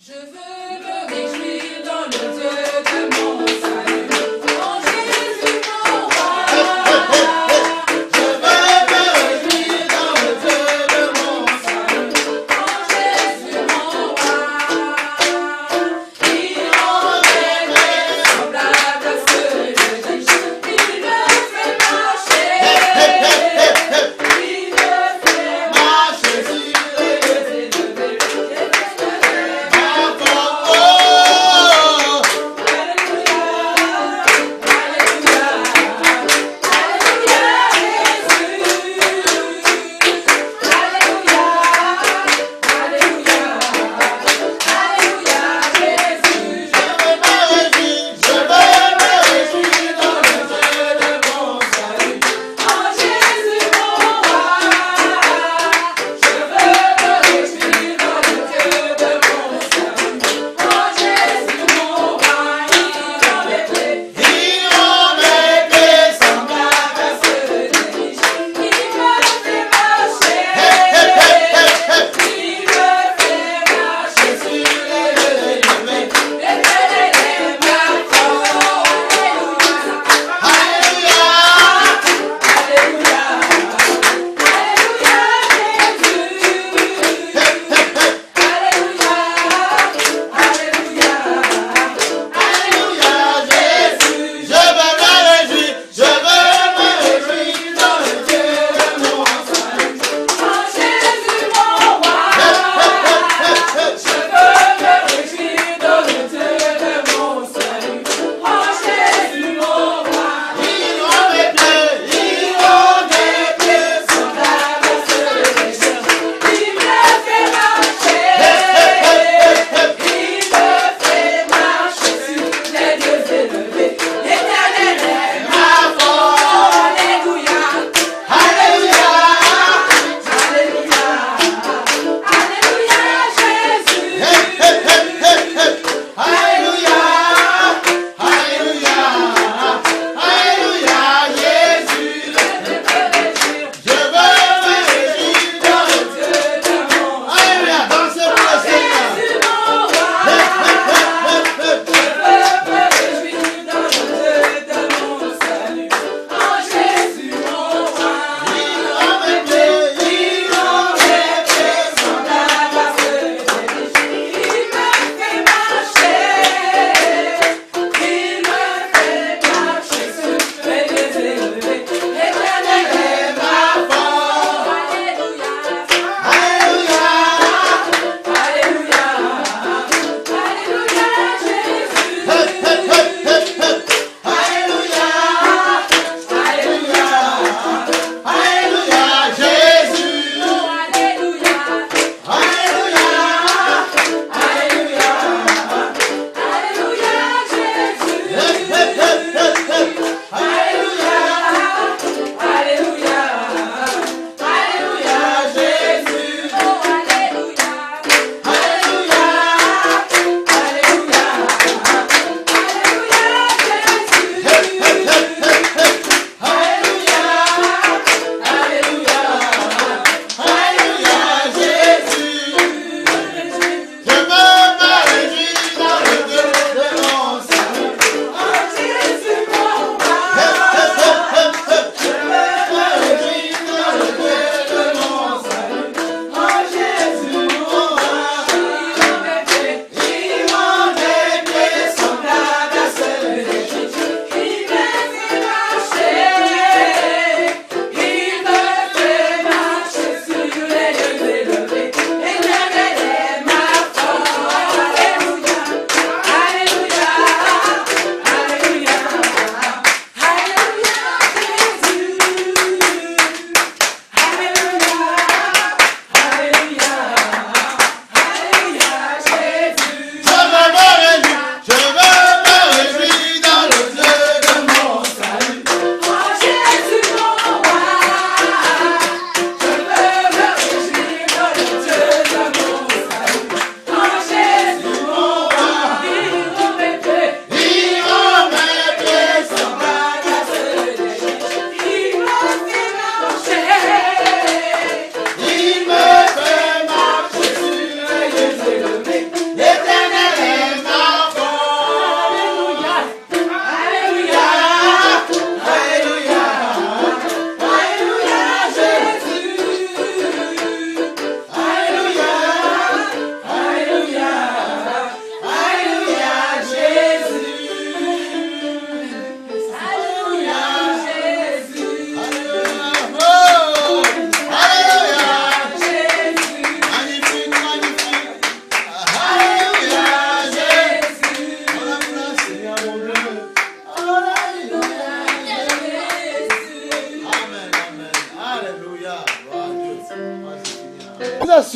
Je veux me réjouir dans le Dieu de mon salut, en Jésus mon roi. Je veux me réjouir dans le Dieu de mon salut, en Jésus mon roi. Il en est semblable à ce que je dis, il me fait marcher. Il me fait marcher sur les élevés.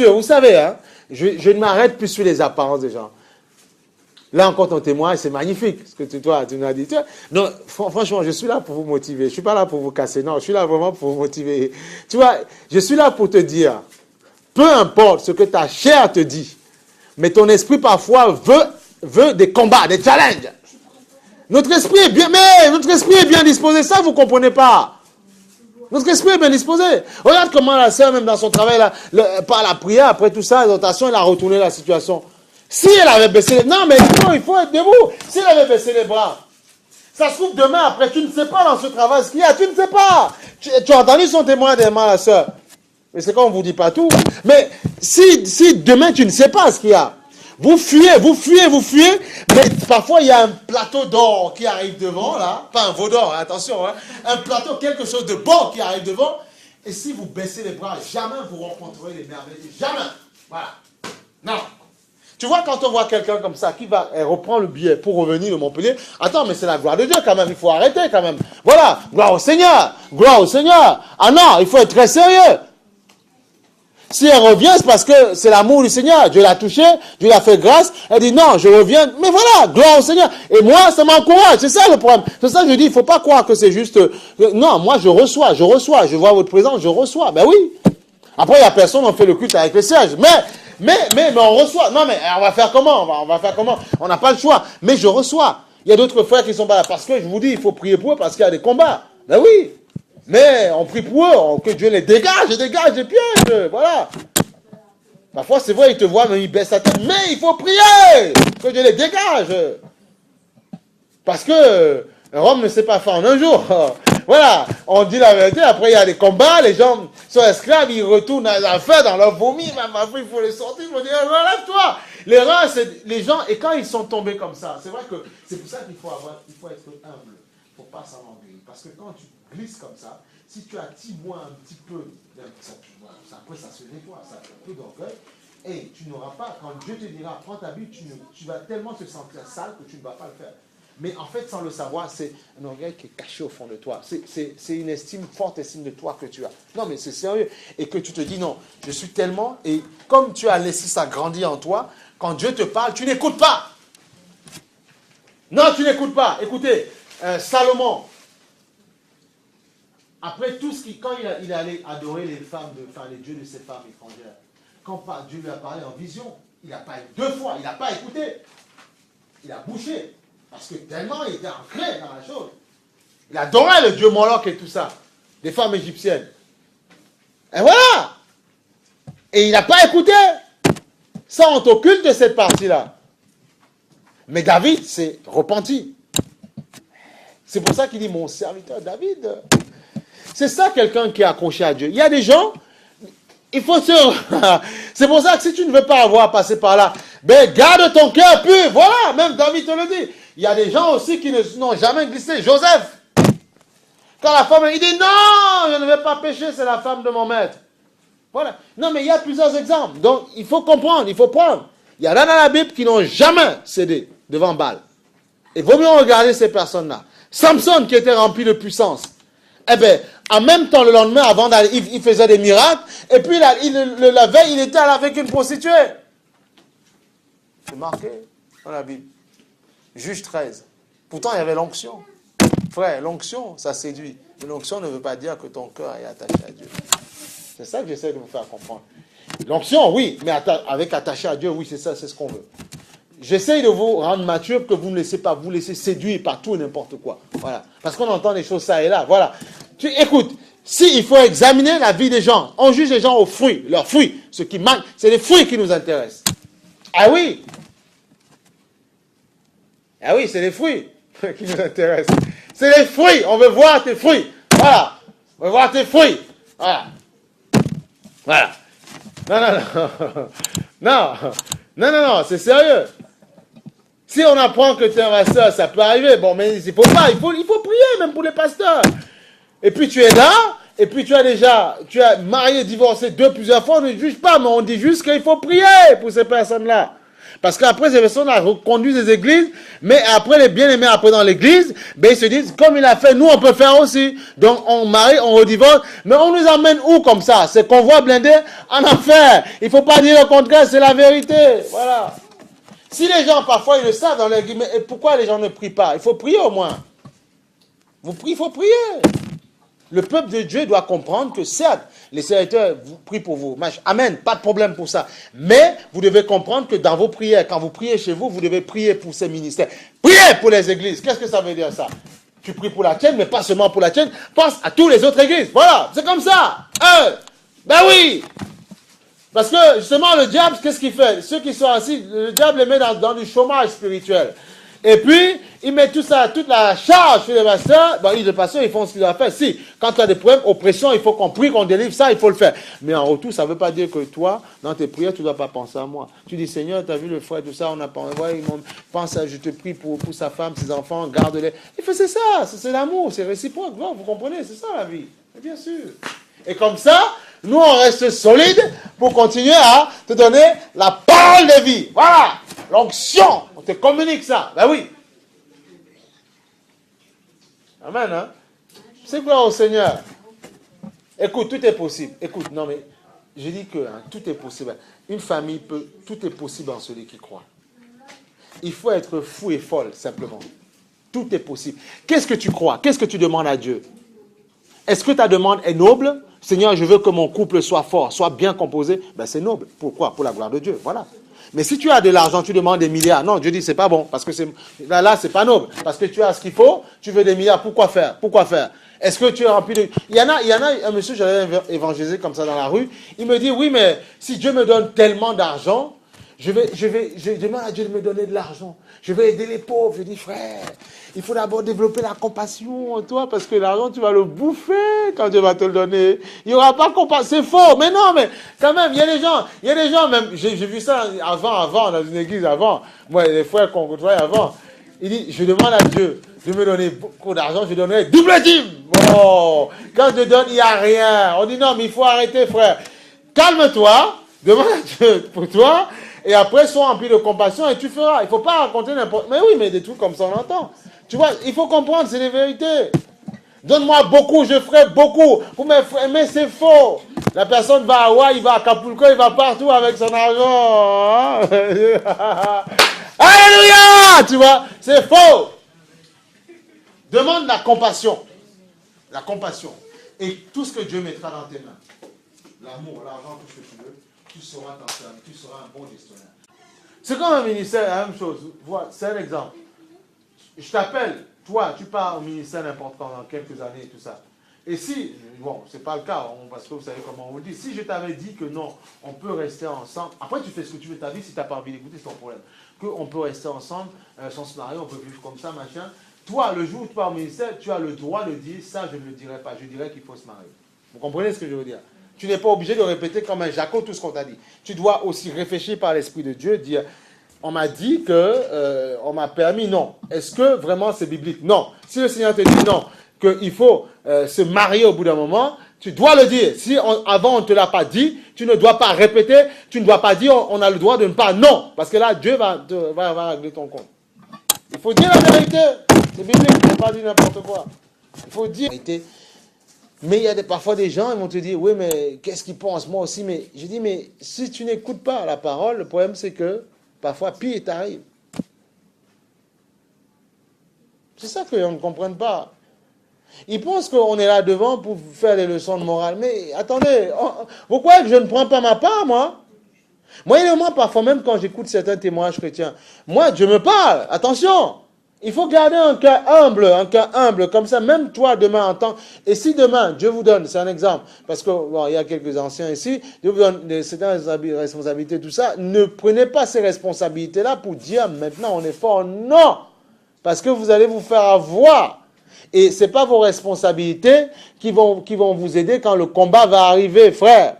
sûr, vous savez, hein, je ne m'arrête plus sur les apparences des gens. Là encore, ton témoignage, c'est magnifique, ce que tu nous as dit. Non, franchement, je suis là pour vous motiver. Je ne suis pas là pour vous casser. Non, je suis là vraiment pour vous motiver. Tu vois, je suis là pour te dire, peu importe ce que ta chair te dit, mais ton esprit parfois veut des combats, des challenges. Notre esprit est bien disposé. Ça, vous ne comprenez pas. Notre esprit est bien disposé. Regarde comment la sœur, même dans son travail, par la prière, après tout ça, l'exhortation, elle a retourné la situation. Si elle avait baissé les bras, non mais il faut être debout. Si elle avait baissé les bras, ça se trouve demain, après, tu ne sais pas dans ce travail ce qu'il y a, tu ne sais pas. Tu as entendu son témoignage, la sœur. Mais c'est quand on ne vous dit pas tout. Mais si demain, tu ne sais pas ce qu'il y a, vous fuyez, mais parfois il y a un plateau d'or qui arrive devant, là, pas un veau d'or, attention, hein, un plateau, quelque chose de bon qui arrive devant, et si vous baissez les bras, jamais vous rencontrerez les merveilles, jamais, voilà, non. Tu vois, quand on voit quelqu'un comme ça, qui va reprendre le billet pour revenir de Montpellier, attends, mais c'est la gloire de Dieu quand même, il faut arrêter quand même, voilà, gloire au Seigneur, ah non, il faut être très sérieux. Si elle revient, c'est parce que c'est l'amour du Seigneur. Dieu l'a touché, Dieu l'a fait grâce. Elle dit non, je reviens. Mais voilà, gloire au Seigneur. Et moi, ça m'encourage. C'est ça le problème. C'est ça que je dis, il ne faut pas croire que c'est juste... Non, moi, je reçois. Je vois votre présence, je reçois. Ben oui. Après, il y a personne, on fait le culte avec le siège. Mais on reçoit. Non, mais on va faire comment? On va faire comment? On n'a pas le choix. Mais je reçois. Il y a d'autres frères qui sont pas là. Parce que je vous dis, il faut prier pour eux parce qu'il y a des combats. Ben oui. Mais on prie pour eux, que Dieu les dégage les pièges, voilà. Parfois, c'est vrai, ils te voient, mais ils baissent la tête. Mais il faut prier, que Dieu les dégage. Parce que Rome ne s'est pas fait en un jour. Voilà, on dit la vérité, après il y a des combats, les gens sont esclaves, ils retournent à la fin dans leur vomi, même après il faut les sortir, il faut dire, relève-toi. L'erreur, c'est les gens, et quand ils sont tombés comme ça, c'est vrai que c'est pour ça qu'il faut être humble, il ne faut pas s'enorgueillir. Parce que quand tu glisse comme ça, si tu attibois un petit peu, après ça se nettoie, ça fait un peu d'orgueil, et tu n'auras pas, quand Dieu te dira, prends ta Bible, tu vas tellement te sentir sale que tu ne vas pas le faire. Mais en fait, sans le savoir, c'est un orgueil qui est caché au fond de toi. C'est une forte estime de toi que tu as. Non, mais c'est sérieux. Et que tu te dis, non, je suis tellement, et comme tu as laissé ça grandir en toi, quand Dieu te parle, tu n'écoutes pas. Non, tu n'écoutes pas. Écoutez, Salomon, après tout ce quand il est allé adorer les dieux de ces femmes étrangères, quand Dieu lui a parlé en vision, il n'a pas eu 2 fois, il n'a pas écouté. Il a bouché. Parce que tellement il était ancré dans la chose. Il adorait le dieu Moloch et tout ça. Des femmes égyptiennes. Et voilà. Et il n'a pas écouté. Ça, on t'occulte cette partie-là. Mais David s'est repenti. C'est pour ça qu'il dit, mon serviteur David... C'est ça quelqu'un qui est accroché à Dieu. Il y a des gens, il faut se... C'est pour ça que si tu ne veux pas avoir à passer par là, ben garde ton cœur pur. Voilà, même David te le dit. Il y a des gens aussi qui n'ont jamais glissé. Joseph, quand la femme, il dit non, je ne vais pas pécher, c'est la femme de mon maître. Voilà. Non, mais il y a plusieurs exemples. Donc, il faut comprendre, il faut prendre. Il y en a dans la Bible qui n'ont jamais cédé devant Baal. Il vaut mieux regarder ces personnes-là. Samson qui était rempli de puissance. Eh bien, en même temps, le lendemain, avant d'aller, il faisait des miracles. Et puis, la veille, il était avec une prostituée. C'est marqué dans la Bible. Juge 13. Pourtant, il y avait l'onction. Frère, l'onction, ça séduit. Mais l'onction ne veut pas dire que ton cœur est attaché à Dieu. C'est ça que j'essaie de vous faire comprendre. L'onction, oui, mais avec attaché à Dieu, oui, c'est ça, c'est ce qu'on veut. J'essaie de vous rendre mature, que vous ne laissez pas vous laisser séduire par tout et n'importe quoi. Voilà. Parce qu'on entend des choses ça et là. Voilà. Écoute, il faut examiner la vie des gens. On juge les gens aux fruits, leurs fruits. Ce qui manque, c'est les fruits qui nous intéressent. Ah oui. Ah oui, c'est les fruits qui nous intéressent. C'est les fruits. On veut voir tes fruits. Voilà. On veut voir tes fruits. Voilà. Voilà. Non, c'est sérieux. Si on apprend que tu es un pasteur, ça peut arriver. Bon, mais il faut pas. Il faut prier, même pour les pasteurs. Et puis tu es là, et puis tu as marié, divorcé plusieurs fois. On ne juge pas, mais on dit juste qu'il faut prier pour ces personnes-là. Parce qu'après, ces personnes conduisent des églises, mais après, les bien-aimés, après dans l'église, ben, ils se disent, comme il a fait, nous, on peut faire aussi. Donc, on marie, on redivorce, mais on nous amène où comme ça? C'est convoi blindé en enfer. Il ne faut pas dire le contraire, c'est la vérité. Voilà. Si les gens, parfois, ils le savent dans l'église, mais pourquoi les gens ne prient pas? Il faut prier au moins. Vous priez, il faut prier. Le peuple de Dieu doit comprendre que certes, les serviteurs vous prient pour vous. Amen, pas de problème pour ça. Mais vous devez comprendre que dans vos prières, quand vous priez chez vous, vous devez prier pour ces ministères. Priez pour les églises. Qu'est-ce que ça veut dire ça? Tu pries pour la tienne, mais pas seulement pour la tienne. Pense à toutes les autres églises. Voilà, c'est comme ça. Ben oui. Parce que justement, le diable, qu'est-ce qu'il fait? Ceux qui sont assis, le diable les met dans du chômage spirituel. Et puis, il met tout ça, toute la charge sur les pasteurs. Bon, les pasteurs, ils font ce qu'ils doivent faire. Si, quand tu as des problèmes, oppression, il faut qu'on prie, qu'on délivre ça, il faut le faire. Mais en retour, ça ne veut pas dire que toi, dans tes prières, tu ne dois pas penser à moi. Tu dis, Seigneur, tu as vu le frère, tout ça, on a pensé, ouais, pense à, je te prie pour sa femme, ses enfants, garde-les. Il fait, c'est ça, c'est l'amour, c'est réciproque. Non, vous comprenez, c'est ça la vie. Et bien sûr. Et comme ça, nous, on reste solide pour continuer à te donner la parole de vie. Voilà, l'onction. On te communique ça. Ben oui. Amen, hein. C'est gloire au Seigneur. Écoute, tout est possible. Écoute, non mais, je dis que tout est possible. Une famille peut, tout est possible en celui qui croit. Il faut être fou et folle, simplement. Tout est possible. Qu'est-ce que tu crois? Qu'est-ce que tu demandes à Dieu? Est-ce que ta demande est noble? Seigneur, je veux que mon couple soit fort, soit bien composé. Ben c'est noble. Pourquoi? Pour la gloire de Dieu. Voilà. Mais si tu as de l'argent, tu demandes des milliards. Non, Dieu dit, c'est pas bon. Parce que là, c'est pas noble. Parce que tu as ce qu'il faut, tu veux des milliards. Pourquoi faire? Pourquoi faire? Est-ce que tu es rempli de... Il y en a un monsieur, j'allais évangéliser comme ça dans la rue. Il me dit, oui, mais si Dieu me donne tellement d'argent, je demande à Dieu de me donner de l'argent. Je vais aider les pauvres. Je dis, frère, il faut d'abord développer la compassion en toi, parce que l'argent, tu vas le bouffer quand Dieu va te le donner. Il n'y aura pas compassion. C'est faux. Mais non, mais quand même, il y a des gens, même, j'ai vu ça avant, dans une église avant. Moi, les frères qu'on côtoyait avant. Il dit, je demande à Dieu de me donner beaucoup d'argent, je donnerai double dîme. Oh, quand je donne, il n'y a rien. On dit, non, mais il faut arrêter, frère. Calme-toi, demande à Dieu pour toi, et après, sois rempli de compassion et tu feras. Il ne faut pas raconter n'importe... Mais oui, mais des trucs comme ça, on entend. Tu vois, il faut comprendre, c'est des vérités. Donne-moi beaucoup, je ferai beaucoup. Mais c'est faux. La personne va à Hawaï, il va à Acapulco, il va partout avec son argent. Alléluia! Tu vois, c'est faux. Demande la compassion. La compassion. Et tout ce que Dieu mettra dans tes mains. L'amour, l'argent, tout ce que tu veux. Tu seras dans ta vie, tu seras un bon gestionnaire. C'est comme un ministère, la même chose. Voilà, c'est un exemple. Je t'appelle, toi, tu pars au ministère n'importe quand, dans quelques années et tout ça. Et si, bon, c'est pas le cas, parce que vous savez comment on le dit, si je t'avais dit que non, on peut rester ensemble, après tu fais ce que tu veux de ta vie, si tu n'as pas envie d'écouter, c'est ton problème. Qu'on peut rester ensemble, sans se marier, on peut vivre comme ça, machin. Toi, le jour où tu pars au ministère, tu as le droit de dire, ça je ne le dirai pas, je dirais qu'il faut se marier. Vous comprenez ce que je veux dire? Tu n'es pas obligé de répéter comme un Jaco tout ce qu'on t'a dit. Tu dois aussi réfléchir par l'Esprit de Dieu, dire, on m'a dit que, on m'a permis, non. Est-ce que vraiment c'est biblique? Non. Si le Seigneur te dit non, qu'il faut se marier au bout d'un moment, tu dois le dire. Si avant on ne te l'a pas dit, tu ne dois pas répéter, tu ne dois pas dire on a le droit de ne pas non. Parce que là, Dieu va régler ton compte. Il faut dire la vérité. C'est biblique, il ne faut pas dire n'importe quoi. Il faut dire la vérité. Mais il y a parfois des gens, ils vont te dire, oui, mais qu'est-ce qu'ils pensent? Moi aussi, mais je dis, mais si tu n'écoutes pas la parole, le problème c'est que parfois pire t'arrive. C'est ça que les gens ne comprennent pas. Ils pensent qu'on est là devant pour faire des leçons de morale. Mais attendez, vous croyez que je ne prends pas ma part, moi? Moi, parfois même quand j'écoute certains témoignages chrétiens, moi, Dieu me parle, attention. Il faut garder un cœur humble, comme ça, même toi, demain, en tant... Et si demain, Dieu vous donne, c'est un exemple, parce que, bon, il y a quelques anciens ici, Dieu vous donne certaines responsabilités, tout ça, ne prenez pas ces responsabilités-là pour dire, maintenant, on est fort, non! Parce que vous allez vous faire avoir. Et ce n'est pas vos responsabilités qui vont vous aider quand le combat va arriver, frère.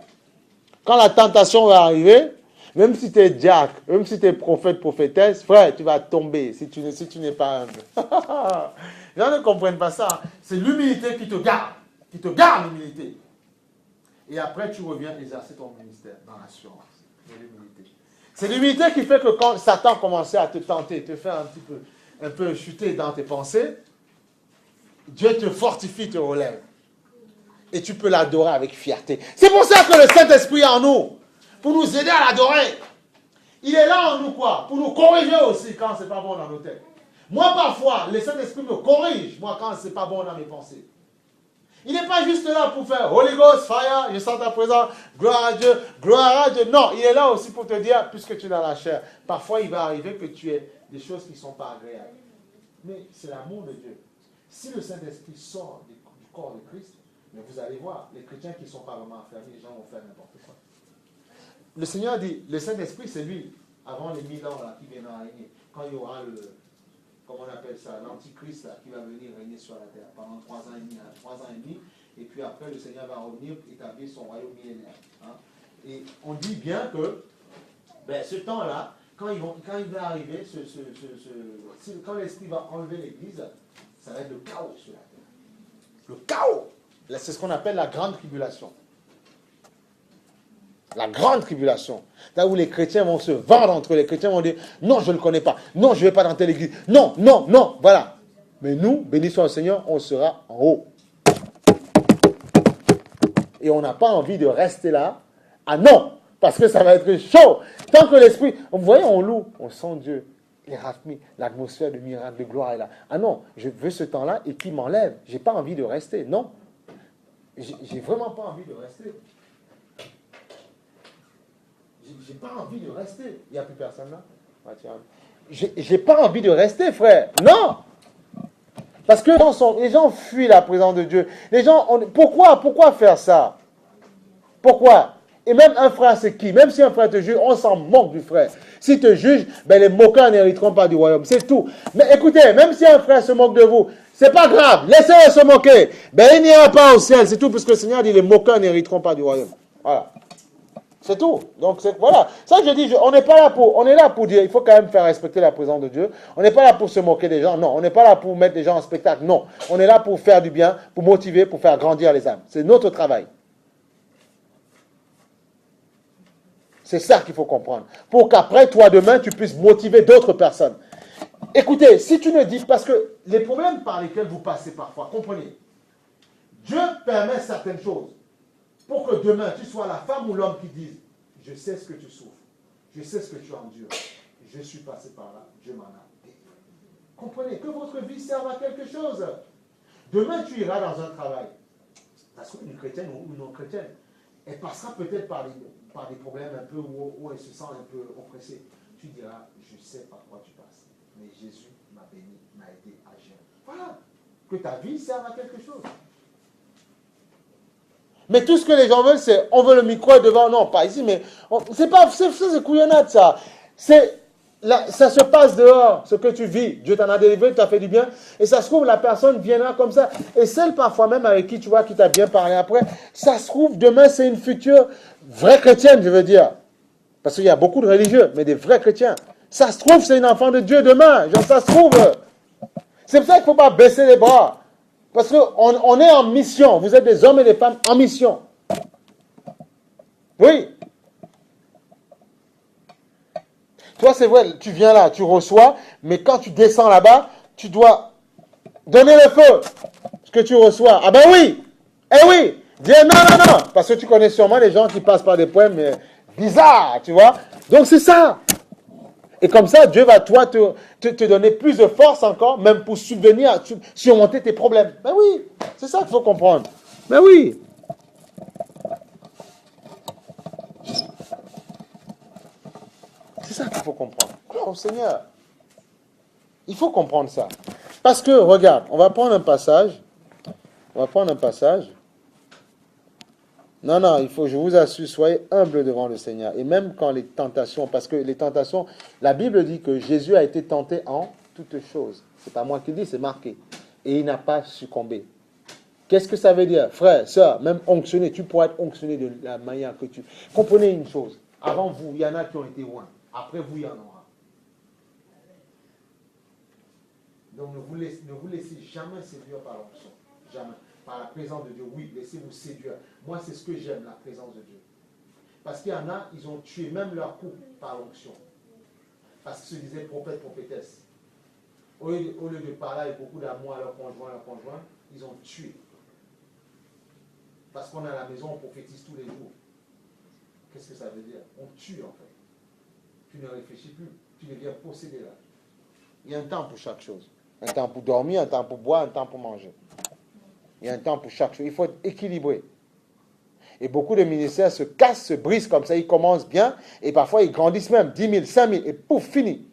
Quand la tentation va arriver, même si tu es diacre, même si tu es prophète, prophétesse, frère, tu vas tomber si tu n'es pas humble. Les gens ne comprennent pas ça. C'est l'humilité qui te garde l'humilité. Et après, tu reviens exercer ton ministère dans l'assurance de l'humilité. C'est l'humilité qui fait que quand Satan commençait à te tenter, te faire un peu chuter dans tes pensées, Dieu te fortifie, te relève. Et tu peux l'adorer avec fierté. C'est pour ça que le Saint-Esprit est en nous. Pour nous aider à l'adorer. Il est là en nous quoi? Pour nous corriger aussi quand c'est pas bon dans nos têtes. Moi parfois, le Saint-Esprit me corrige, moi quand c'est pas bon dans mes pensées. Il n'est pas juste là pour faire Holy Ghost, fire, je sens ta présence, gloire à Dieu, gloire à Dieu. Non, il est là aussi pour te dire, puisque tu es dans la chair, parfois il va arriver que tu aies des choses qui ne sont pas agréables. Mais c'est l'amour de Dieu. Si le Saint-Esprit sort du corps de Christ, mais vous allez voir, les chrétiens qui ne sont pas vraiment affermis, les gens vont faire n'importe quoi. Le Seigneur dit, le Saint-Esprit, c'est lui, avant les 1000 ans là, qui viendra régner. Quand il y aura comment on appelle ça, l'Antichrist là, qui va venir régner sur la terre pendant 3 ans et demi, hein, 3 ans et demi, et puis après le Seigneur va revenir établir son royaume millénaire. Hein. Et on dit bien que ce temps-là, quand il va arriver, quand l'Esprit va enlever l'Église, ça va être le chaos sur la terre. Le chaos. Là, c'est ce qu'on appelle la grande tribulation. La grande tribulation. Là où les chrétiens vont se vendre entre eux. Les chrétiens vont dire, non, je ne le connais pas. Non, je ne vais pas dans telle église. Non, non, non. Voilà. Mais nous, béni soit le Seigneur, on sera en haut. Et on n'a pas envie de rester là. Ah non, parce que ça va être chaud. Tant que l'esprit, vous voyez, on loue, on sent Dieu. Les rafmis, l'atmosphère de miracle, de gloire est là. Ah non, je veux ce temps-là et qui m'enlève. Je n'ai pas envie de rester. Non. J'ai vraiment pas envie de rester. J'ai pas envie de rester. Il n'y a plus personne là? J'ai pas envie de rester, frère. Non! Parce que les gens fuient la présence de Dieu. Les gens, pourquoi faire ça? Pourquoi? Et même un frère, c'est qui? Même si un frère te juge, on s'en moque du frère. S'il te juge, les moqueurs n'hériteront pas du royaume. C'est tout. Mais écoutez, même si un frère se moque de vous, c'est pas grave. Laissez-le se moquer. Il n'ira pas au ciel. C'est tout, parce que le Seigneur dit, les moqueurs n'hériteront pas du royaume. Voilà. C'est tout. Donc, voilà. Ça, je dis, on est là pour dire, il faut quand même faire respecter la présence de Dieu. On n'est pas là pour se moquer des gens. Non. On n'est pas là pour mettre les gens en spectacle. Non. On est là pour faire du bien, pour motiver, pour faire grandir les âmes. C'est notre travail. C'est ça qu'il faut comprendre. Pour qu'après, toi, demain, tu puisses motiver d'autres personnes. Écoutez, si tu ne dis, parce que les problèmes par lesquels vous passez parfois, comprenez, Dieu permet certaines choses pour que demain, tu sois la femme ou l'homme qui dise, je sais ce que tu souffres, je sais ce que tu endures, je suis passé par là, Dieu m'en a délivré. Comprenez, que votre vie serve à quelque chose. Demain, tu iras dans un travail, parce qu'une chrétienne ou une non-chrétienne, elle passera peut-être par des problèmes un peu où elle se sent un peu oppressée. Tu diras, je sais par quoi tu passes, mais Jésus m'a béni, m'a aidé à gérer. Voilà, que ta vie serve à quelque chose. Mais tout ce que les gens veulent, c'est, on veut le micro devant, non, pas ici, mais c'est couillonnade ça. Ça se passe dehors, ce que tu vis. Dieu t'en a délivré, tu t'as fait du bien. Et ça se trouve, la personne viendra comme ça. Et celle parfois même avec qui tu vois, qui t'a bien parlé après, ça se trouve, demain, c'est une future vraie chrétienne, je veux dire. Parce qu'il y a beaucoup de religieux, mais des vrais chrétiens. Ça se trouve, c'est une enfant de Dieu demain. Genre, ça se trouve. C'est pour ça qu'il ne faut pas baisser les bras. Parce qu'on est en mission. Vous êtes des hommes et des femmes en mission. Oui. Toi, c'est vrai, tu viens là, tu reçois, mais quand tu descends là-bas, tu dois donner le feu. Ce que tu reçois. Ah ben oui. Eh oui. Dis non. Parce que tu connais sûrement des gens qui passent par des poèmes bizarres, tu vois. Donc c'est ça. Et comme ça, Dieu va, toi, te donner plus de force encore, même pour subvenir, surmonter tes problèmes. Ben oui, c'est ça qu'il faut comprendre. Ben oui. C'est ça qu'il faut comprendre. Oh Seigneur. Il faut comprendre ça. Parce que, regarde, on va prendre un passage. Non, je vous assure, soyez humbles devant le Seigneur. Et même quand les tentations, parce que les tentations, la Bible dit que Jésus a été tenté en toutes choses. C'est pas moi qui le dis, c'est marqué. Et il n'a pas succombé. Qu'est-ce que ça veut dire? Frère, sœur, même onctionné, tu pourras être onctionné de la manière que tu... Comprenez une chose. Avant vous, il y en a qui ont été loin. Après vous, il y en aura. Donc ne vous laissez jamais séduire par l'onction. Jamais. Par la présence de Dieu. Oui, laissez-vous séduire. Moi, c'est ce que j'aime, la présence de Dieu. Parce qu'il y en a, ils ont tué même leur couple par l'onction. Parce qu'ils se disaient prophètes, prophétesses. Au lieu de parler avec beaucoup d'amour à leur conjoint, ils ont tué. Parce qu'on est à la maison, on prophétise tous les jours. Qu'est-ce que ça veut dire? On tue en fait. Tu ne réfléchis plus, tu deviens possédé là. Il y a un temps pour chaque chose. Un temps pour dormir, un temps pour boire, un temps pour manger. Il y a un temps pour chaque chose. Il faut être équilibré. Et beaucoup de ministères se cassent, se brisent comme ça. Ils commencent bien et parfois ils grandissent même. 10 000, 5 000 et pouf, fini.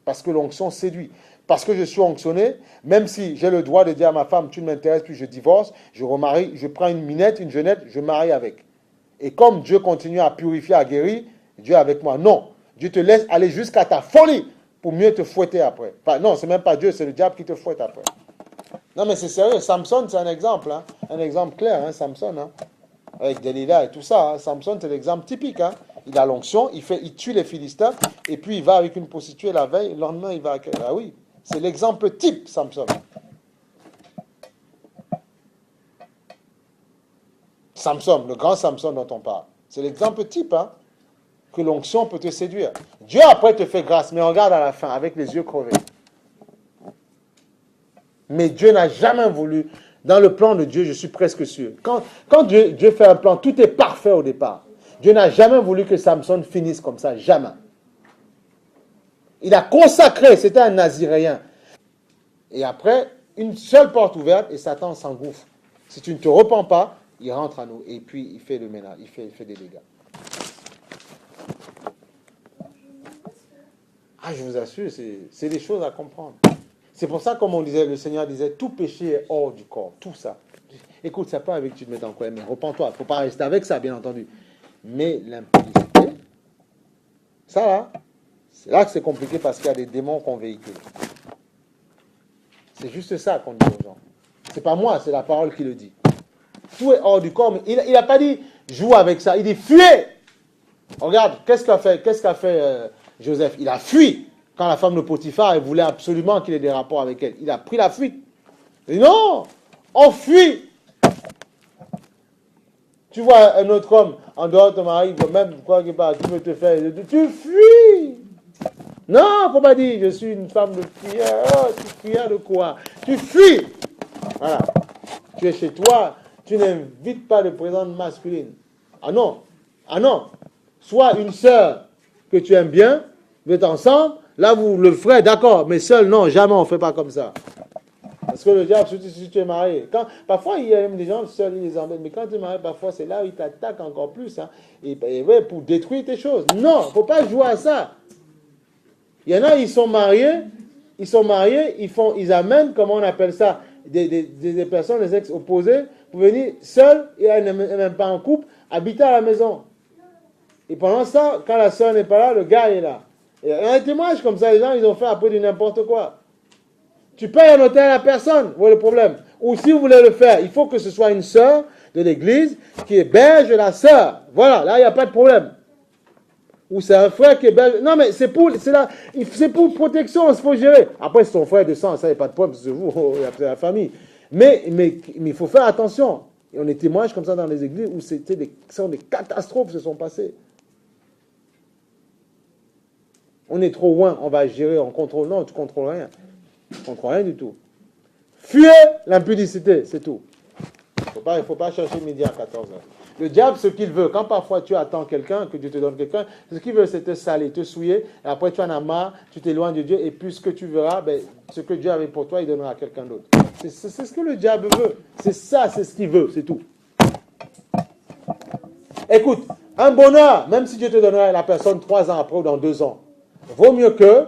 Parce que l'onction séduit. Parce que je suis onctionné, même si j'ai le droit de dire à ma femme, tu ne m'intéresses plus, je divorce, je remarie, je prends une minette, une jeunette, je marie avec. Et comme Dieu continue à purifier, à guérir, Dieu est avec moi. Non, Dieu te laisse aller jusqu'à ta folie pour mieux te fouetter après. Enfin, non, c'est même pas Dieu, c'est le diable qui te fouette après. Non, mais c'est sérieux. Samson, c'est un exemple. Hein. Un exemple clair, hein, Samson. Hein. Avec Delilah et tout ça. Hein. Samson, c'est l'exemple typique. Hein. Il a l'onction, il tue les Philistins, et puis il va avec une prostituée la veille, le lendemain, il va avec... Ah oui, c'est l'exemple type, Samson. Samson, le grand Samson dont on parle. C'est l'exemple type, hein, que l'onction peut te séduire. Dieu après te fait grâce, mais regarde à la fin, avec les yeux crevés. Mais Dieu n'a jamais voulu, dans le plan de Dieu, je suis presque sûr. Quand Dieu fait un plan, tout est parfait au départ. Dieu n'a jamais voulu que Samson finisse comme ça, jamais. Il a consacré, c'était un Naziréen. Et après, une seule porte ouverte et Satan s'engouffre. Si tu ne te repens pas, il rentre à nous et puis il fait le ménage, il fait des dégâts. Ah, je vous assure, c'est des choses à comprendre. C'est pour ça, comme on disait, le Seigneur disait, tout péché est hors du corps, tout ça. Écoute, ça pas avec que tu te mettes en colère, mais repens-toi. Il ne faut pas rester avec ça, bien entendu. Mais l'impudicité, ça là, c'est là que c'est compliqué parce qu'il y a des démons qu'on véhicule. C'est juste ça qu'on dit aux gens. C'est pas moi, c'est la parole qui le dit. Tout est hors du corps, mais il n'a pas dit joue avec ça. Il dit fuyez. Regarde, qu'est-ce qu'a fait Joseph? Il a fui quand la femme de Potiphar elle voulait absolument qu'il ait des rapports avec elle. Il a pris la fuite. Il dit non, on fuit. Tu vois un autre homme en dehors de ton mari, même quoi qu'il part, tu veux te faire, tu fuis. Non, il ne faut pas dire, je suis une femme de prière. Oh, tu prières de quoi? Tu fuis. Voilà. Tu es chez toi, tu n'invites pas de présence masculine. Ah non. Ah non. Soit une sœur que tu aimes bien, vous êtes ensemble, là vous le ferez, d'accord, mais seul, non, jamais on ne fait pas comme ça. Parce que le diable, surtout si tu es marié, parfois il y a même des gens seuls, ils les embêtent, mais quand tu es marié, parfois c'est là où ils t'attaquent encore plus, hein, et pour détruire tes choses. Non, il ne faut pas jouer à ça. Il y en a, ils sont mariés, ils amènent, comment on appelle ça, des personnes, des ex-opposés, pour venir seuls, et même pas en couple, habiter à la maison. Et pendant ça, quand la soeur n'est pas là, le gars est là. Et un témoignage comme ça, les gens, ils ont fait après du n'importe quoi. Tu payes un hôtel à la personne, voilà le problème. Ou si vous voulez le faire, il faut que ce soit une sœur de l'église qui héberge la sœur. Voilà, là, il n'y a pas de problème. Ou c'est un frère qui héberge. Non, mais c'est pour protection, il faut gérer. Après, c'est ton frère de sang, ça, il n'y a pas de problème, c'est vous, c'est la famille. Mais il faut faire attention. Et on est témoignage comme ça dans les églises où des catastrophes se sont passées. On est trop loin, on va gérer, on contrôle. Non, tu ne contrôles rien. Tu ne contrôles rien du tout. Fuyez l'impudicité, c'est tout. Il ne faut pas chercher midi à 14h. Le diable, ce qu'il veut, quand parfois tu attends quelqu'un, que Dieu te donne quelqu'un, ce qu'il veut, c'est te saler, te souiller, et après tu en as marre, tu t'éloignes de Dieu, et puis ce que tu verras, ce que Dieu avait pour toi, il donnera à quelqu'un d'autre. C'est ce que le diable veut. C'est ça, c'est ce qu'il veut, c'est tout. Écoute, un bonheur, même si Dieu te donnera la personne 3 ans après ou dans 2 ans, vaut mieux que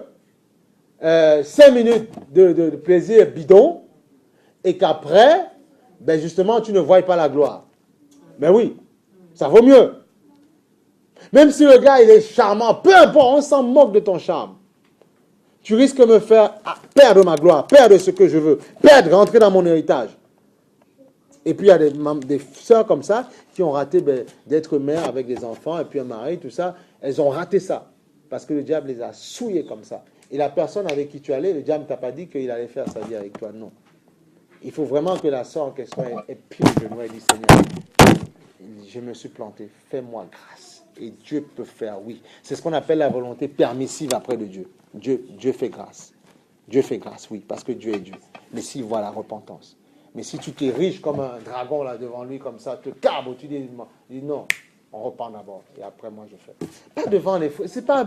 5 minutes de plaisir bidon, et qu'après, justement, tu ne voies pas la gloire. Mais oui, ça vaut mieux. Même si le gars, il est charmant, peu importe, on s'en moque de ton charme. Tu risques de me faire perdre ma gloire, perdre ce que je veux, rentrer dans mon héritage. Et puis, il y a des sœurs comme ça qui ont raté d'être mères avec des enfants, et puis un mari, tout ça. Elles ont raté ça. Parce que le diable les a souillées comme ça. Et la personne avec qui tu allais, le diable ne t'a pas dit qu'il allait faire sa vie avec toi. Non. Il faut vraiment que la sœur en question ait pile de genoux et dit Seigneur, dit, je me suis planté, fais-moi grâce. Et Dieu peut faire, oui. C'est ce qu'on appelle la volonté permissive après de Dieu. Dieu fait grâce. Dieu fait grâce, oui, parce que Dieu est Dieu. Mais s'il voit la repentance. Mais si tu t'ériges comme un dragon là devant lui, comme ça, te carbe, tu dis non, on repent d'abord. Et après, moi, je fais. Pas devant les fous. C'est pas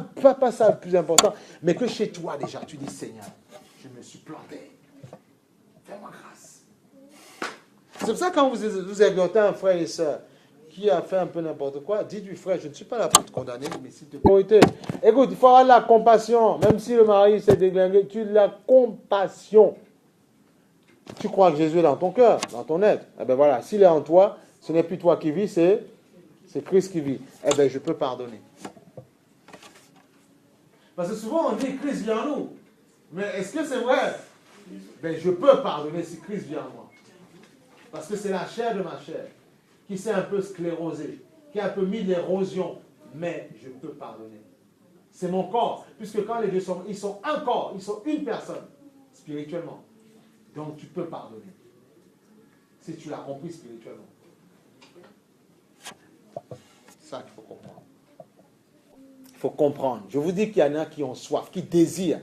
ça le plus important. Mais que chez toi, déjà, tu dis, Seigneur, je me suis planté. Fais-moi grâce. C'est pour ça que quand vous exhortez un frère et soeur qui a fait un peu n'importe quoi, dites-lui, frère, je ne suis pas là pour te condamner, mais s'il te plaît. Écoute, il faut avoir de la compassion. Même si le mari s'est déglingué, tu as de la compassion. Tu crois que Jésus est dans ton cœur, dans ton être. Eh bien voilà, s'il est en toi, ce n'est plus toi qui vis, c'est Christ qui vit. Eh bien, je peux pardonner. Parce que souvent, on dit Christ vient en nous. Mais est-ce que c'est vrai? Ben, je peux pardonner si Christ vient en moi. Parce que c'est la chair de ma chair qui s'est un peu sclérosée, qui a un peu mis l'érosion. Mais je peux pardonner. C'est mon corps. Puisque quand les deux ils sont un corps, ils sont une personne, spirituellement. Donc tu peux pardonner. Si tu l'as compris spirituellement. C'est ça qu'il faut comprendre. Il faut comprendre. Je vous dis qu'il y en a qui ont soif, qui désirent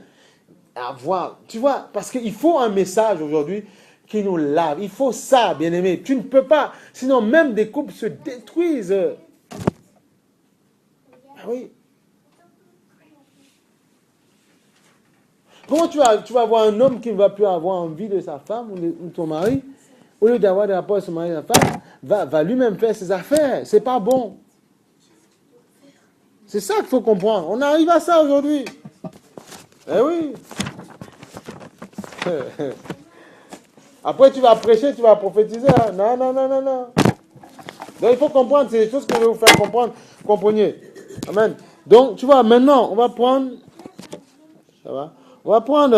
avoir. Tu vois, parce qu'il faut un message aujourd'hui qui nous lave. Il faut ça, bien-aimé. Tu ne peux pas. Sinon, même des couples se détruisent. Ah oui. Comment tu vas voir un homme qui ne va plus avoir envie de sa femme ou de ton mari, au lieu d'avoir des rapports avec son mari et sa femme, va lui-même faire ses affaires. C'est pas bon. C'est ça qu'il faut comprendre. On arrive à ça aujourd'hui. Eh oui. Après, tu vas prêcher, tu vas prophétiser. Hein? Non. Donc, il faut comprendre. C'est des choses que je vais vous faire comprendre. Comprenez. Amen. Donc, tu vois, maintenant, on va prendre... Ça va? On va prendre...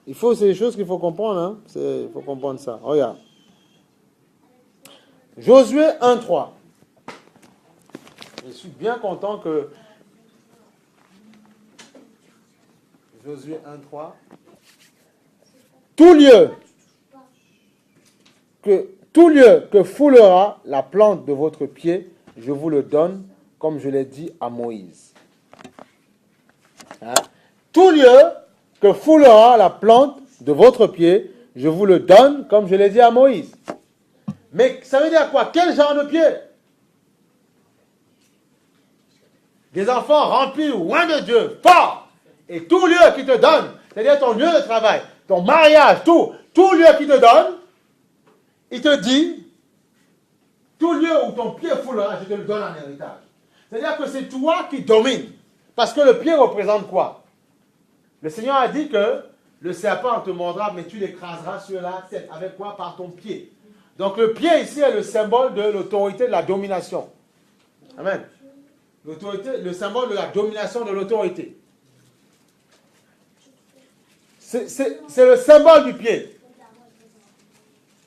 c'est des choses qu'il faut comprendre. Hein? Il faut comprendre ça. Regarde. Josué 1:3. Je suis bien content que... Josué 1:3. Tout lieu que foulera la plante de votre pied, je vous le donne, comme je l'ai dit à Moïse. Hein? Tout lieu que foulera la plante de votre pied, je vous le donne, comme je l'ai dit à Moïse. Mais ça veut dire quoi? Quel genre de pied? Des enfants remplis loin de Dieu, forts. Et tout lieu qui te donne, c'est-à-dire ton lieu de travail, ton mariage, tout lieu qui te donne, il te dit, tout lieu où ton pied foulera, je te le donne en héritage. C'est-à-dire que c'est toi qui domines. Parce que le pied représente quoi? Le Seigneur a dit que le serpent te mordra, mais tu l'écraseras sur la tête. Avec quoi? Par ton pied. Donc le pied ici est le symbole de l'autorité, de la domination. Amen. L'autorité, le symbole de la domination de l'autorité. C'est le symbole du pied.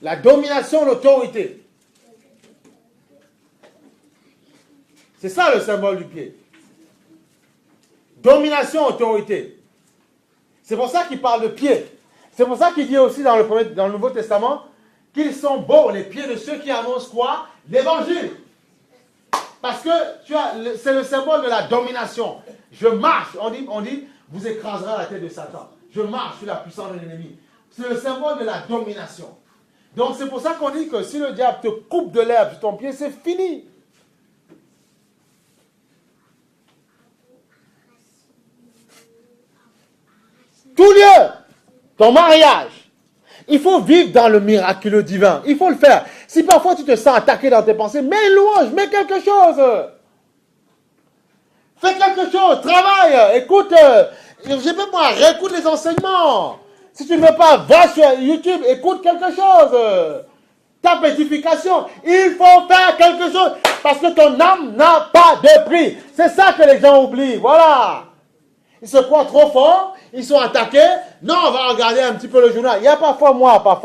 La domination, l'autorité. C'est ça le symbole du pied. Domination, autorité. C'est pour ça qu'il parle de pied. C'est pour ça qu'il dit aussi dans le Nouveau Testament qu'ils sont beaux les pieds de ceux qui annoncent quoi? L'évangile. Parce que c'est le symbole de la domination. Je marche, on dit, vous écraserez la tête de Satan. Je marche sur la puissance de l'ennemi. C'est le symbole de la domination. Donc c'est pour ça qu'on dit que si le diable te coupe de l'herbe sur ton pied, c'est fini. Tout lieu, ton mariage, il faut vivre dans le miraculeux divin. Il faut le faire. Si parfois tu te sens attaqué dans tes pensées, mets une louange, mets quelque chose. Fais quelque chose, travaille, écoute, je sais pas moi, réécoute les enseignements. Si tu ne veux pas, va sur YouTube, écoute quelque chose. Tape édification. Il faut faire quelque chose parce que ton âme n'a pas de prix. C'est ça que les gens oublient. Voilà. Ils se croient trop forts, ils sont attaqués. Non, on va regarder un petit peu le journal. Il y a parfois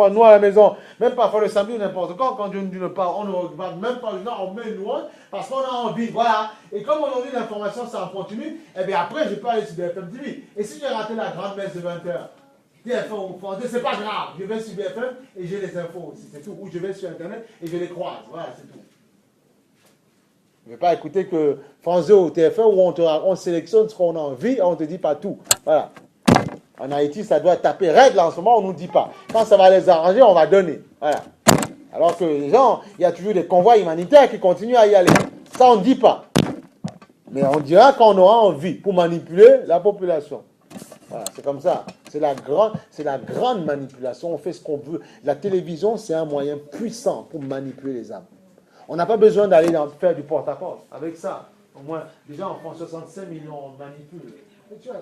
nous à la maison, même parfois le samedi ou n'importe quand Dieu nous parle, on ne regarde même pas le journal, on met une louange parce qu'on a envie, voilà. Et comme aujourd'hui l'information ça en continue, et bien après je peux aller sur BFM TV. Et si j'ai raté la grande messe de 20h, c'est pas grave, je vais sur BFM et j'ai les infos aussi, c'est tout. Ou je vais sur Internet et je les croise, voilà, c'est tout. Je ne vais pas écouter que France 2 ou TF1 où on sélectionne ce qu'on a envie et on ne te dit pas tout. Voilà. En Haïti, ça doit taper raide là en ce moment, on ne nous dit pas. Quand ça va les arranger, on va donner. Voilà. Alors que les gens, il y a toujours des convois humanitaires qui continuent à y aller. Ça, on ne dit pas. Mais on dira quand on aura envie pour manipuler la population. Voilà, c'est comme ça. C'est la grande manipulation. On fait ce qu'on veut. La télévision, c'est un moyen puissant pour manipuler les âmes. On n'a pas besoin d'aller faire du porte-à-porte. Avec ça, au moins, déjà en France, 65 millions, on manipule. Et tu vois,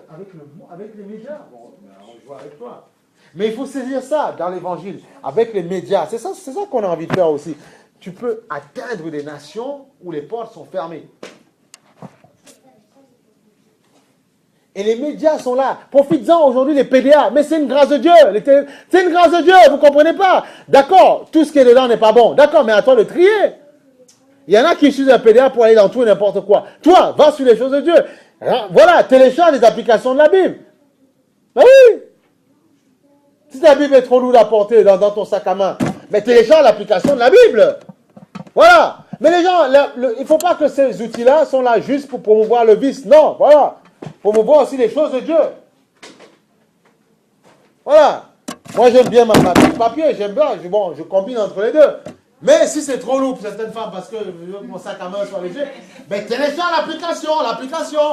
avec les médias, bon, on joue avec toi. Mais il faut saisir ça dans l'évangile, avec les médias. C'est ça qu'on a envie de faire aussi. Tu peux atteindre des nations où les portes sont fermées. Et les médias sont là. Profites-en aujourd'hui les PDA. Mais c'est une grâce de Dieu. C'est une grâce de Dieu. Vous ne comprenez pas. D'accord, tout ce qui est dedans n'est pas bon. D'accord, mais à toi de trier. Il y en a qui utilisent un PDA pour aller dans tout et n'importe quoi. Toi, va sur les choses de Dieu. Voilà, télécharge les applications de la Bible. Ben oui. Si ta Bible est trop lourde à porter dans ton sac à main, mais télécharge l'application de la Bible. Voilà. Mais les gens, il ne faut pas que ces outils-là sont là juste pour promouvoir le vice. Non, voilà. Promouvoir aussi les choses de Dieu. Voilà. Moi, j'aime bien ma Bible papier. J'aime bien. Je combine entre les deux. Mais si c'est trop lourd pour certaines femmes parce que mon sac à main soit léger, ben télécharge l'application,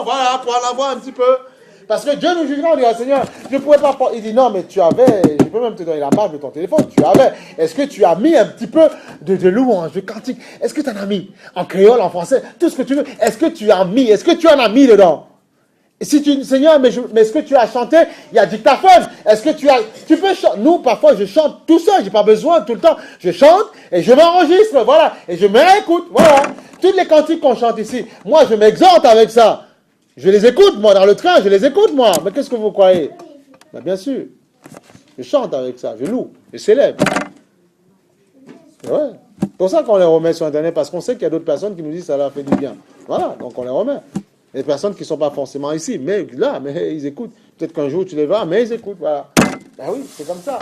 voilà, pour en avoir un petit peu. Parce que Dieu nous jugera, on dira, Seigneur, je ne pouvais pas... Il dit, non, mais tu avais, je peux même te donner la marque de ton téléphone, tu avais. Est-ce que tu as mis un petit peu de louange, de cantique? Est-ce que tu en as mis? En créole, en français, tout ce que tu veux. Est-ce que tu en as mis dedans? Et si tu dis, Seigneur, mais est-ce que tu as chanté? Il y a dictaphone. Est-ce que tu peux chanter? Nous, parfois, je chante tout seul. J'ai pas besoin tout le temps. Je chante et je m'enregistre. Voilà. Et je me réécoute. Voilà. Toutes les cantiques qu'on chante ici. Moi, je m'exhorte avec ça. Je les écoute, moi, dans le train. Je les écoute, moi. Mais qu'est-ce que vous croyez? Ben, bien sûr. Je chante avec ça. Je loue. Je célèbre. Ouais. C'est pour ça qu'on les remet sur Internet. Parce qu'on sait qu'il y a d'autres personnes qui nous disent que ça leur fait du bien. Voilà. Donc, on les remet. Les personnes qui ne sont pas forcément ici, mais là, mais ils écoutent. Peut-être qu'un jour tu les verras, mais ils écoutent, voilà. Ben oui, c'est comme ça.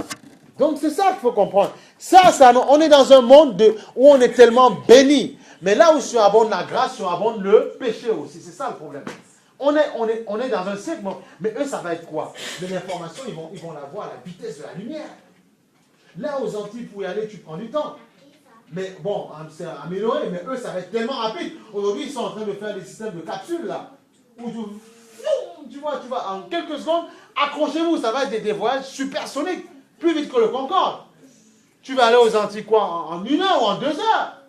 Donc c'est ça qu'il faut comprendre. Ça, on est dans un monde où on est tellement béni. Mais là où surabonde la grâce, surabonde le péché aussi. C'est ça le problème. On est dans un siècle, mais eux, ça va être quoi? Mais l'information, ils vont la voir à la vitesse de la lumière. Là, aux Antilles, pour y aller, tu prends du temps. Mais bon, c'est amélioré, mais eux, ça va être tellement rapide. Aujourd'hui, ils sont en train de faire des systèmes de capsules, là. Où tu vois, en quelques secondes, accrochez-vous, ça va être des voyages supersoniques, plus vite que le Concorde. Tu vas aller aux Antilles, quoi, en 1 heure ou en 2 heures,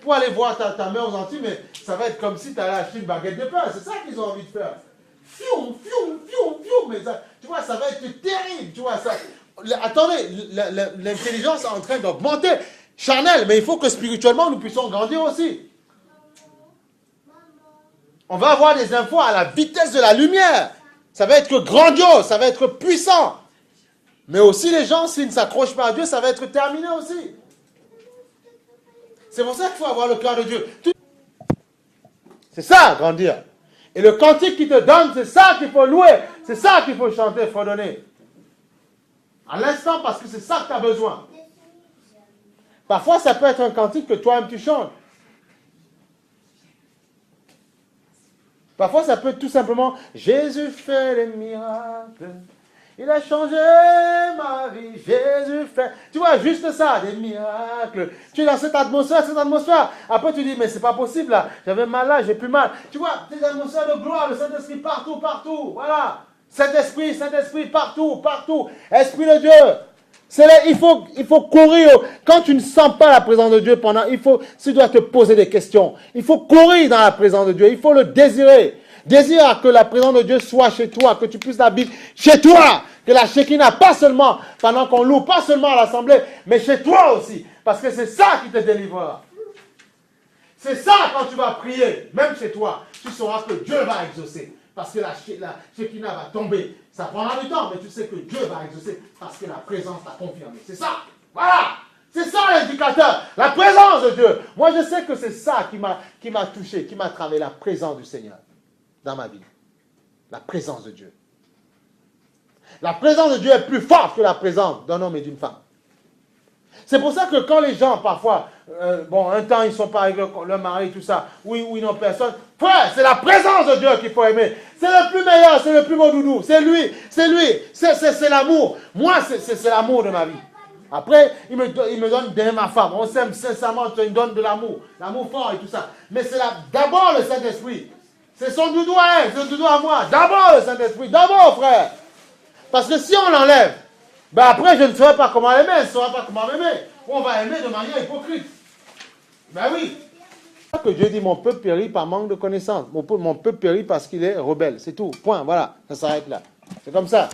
pour aller voir ta mère aux Antilles, mais ça va être comme si tu allais acheter une baguette de pain. C'est ça qu'ils ont envie de faire. Fium, mais ça, tu vois, ça va être terrible, tu vois, ça. Attendez, l'intelligence est en train d'augmenter. Charnel, mais il faut que spirituellement nous puissions grandir aussi. On va avoir des infos à la vitesse de la lumière. Ça va être grandiose, ça va être puissant. Mais aussi les gens, s'ils ne s'accrochent pas à Dieu, ça va être terminé aussi. C'est pour ça qu'il faut avoir le cœur de Dieu. C'est ça, grandir. Et le cantique qui te donne, c'est ça qu'il faut louer. C'est ça qu'il faut chanter, fredonner. À l'instant, parce que c'est ça que tu as besoin. Parfois, ça peut être un cantique que toi-même tu chantes. Parfois, ça peut être tout simplement « Jésus fait des miracles, il a changé ma vie, Jésus fait... » Tu vois, juste ça, des miracles. Tu es dans cette atmosphère. Après, tu dis « Mais c'est pas possible là, j'avais mal là, j'ai plus mal. » Tu vois, des atmosphères de gloire, le Saint-Esprit partout, voilà. Saint-Esprit, partout. Esprit de Dieu. C'est là, il faut courir. Quand tu ne sens pas la présence de Dieu tu dois te poser des questions. Il faut courir dans la présence de Dieu. Il faut le désirer. Désire que la présence de Dieu soit chez toi, que tu puisses l'habiter chez toi. Que la Shekinah, pas seulement pendant qu'on loue, pas seulement à l'assemblée, mais chez toi aussi. Parce que c'est ça qui te délivrera. C'est ça quand tu vas prier, même chez toi, tu sauras que Dieu va exaucer. Parce que la Shekinah va tomber. Ça prendra du temps, mais tu sais que Dieu va exaucer parce que la présence t'a confirmé. C'est ça. Voilà. C'est ça l'indicateur. La présence de Dieu. Moi, je sais que c'est ça qui m'a touché, qui m'a travaillé, la présence du Seigneur dans ma vie. La présence de Dieu. La présence de Dieu est plus forte que la présence d'un homme et d'une femme. C'est pour ça que quand les gens, parfois, un temps, ils sont pas avec leur mari, tout ça, ou ils n'ont personne. Frère, c'est la présence de Dieu qu'il faut aimer. C'est le plus meilleur, c'est le plus beau doudou. C'est lui, c'est l'amour. Moi, c'est l'amour de ma vie. Après, il me donne d'aimer ma femme. On s'aime sincèrement, il me donne de l'amour fort et tout ça. Mais c'est d'abord le Saint-Esprit. C'est son doudou à elle, c'est son doudou à moi. D'abord le Saint-Esprit, d'abord, frère. Parce que si on l'enlève, après, je ne saurais pas comment l'aimer, elle ne saura pas comment m'aimer. On va aimer de manière hypocrite. Oui. C'est que Dieu dit, mon peuple périt par manque de connaissance. Mon peuple périt parce qu'il est rebelle. C'est tout. Point. Voilà. Ça s'arrête là. C'est comme ça.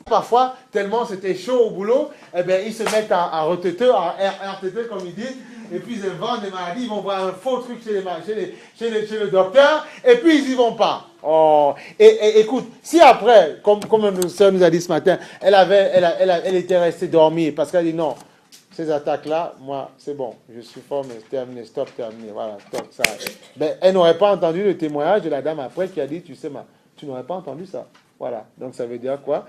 Parfois, tellement c'était chaud au boulot, ils se mettent à reteteux, à RTT comme ils disent, et puis ils vendent des maladies, ils vont voir un faux truc chez le docteur, et puis ils n'y vont pas. Oh. Et écoute, si après, comme notre soeur nous a dit ce matin, elle était restée dormir, parce qu'elle a dit non, ces attaques-là, moi, c'est bon, je suis formé, terminé, stop, terminé, voilà, stop, ça. Elle n'aurait pas entendu le témoignage de la dame après qui a dit, tu sais, tu n'aurais pas entendu ça. Voilà, donc ça veut dire quoi?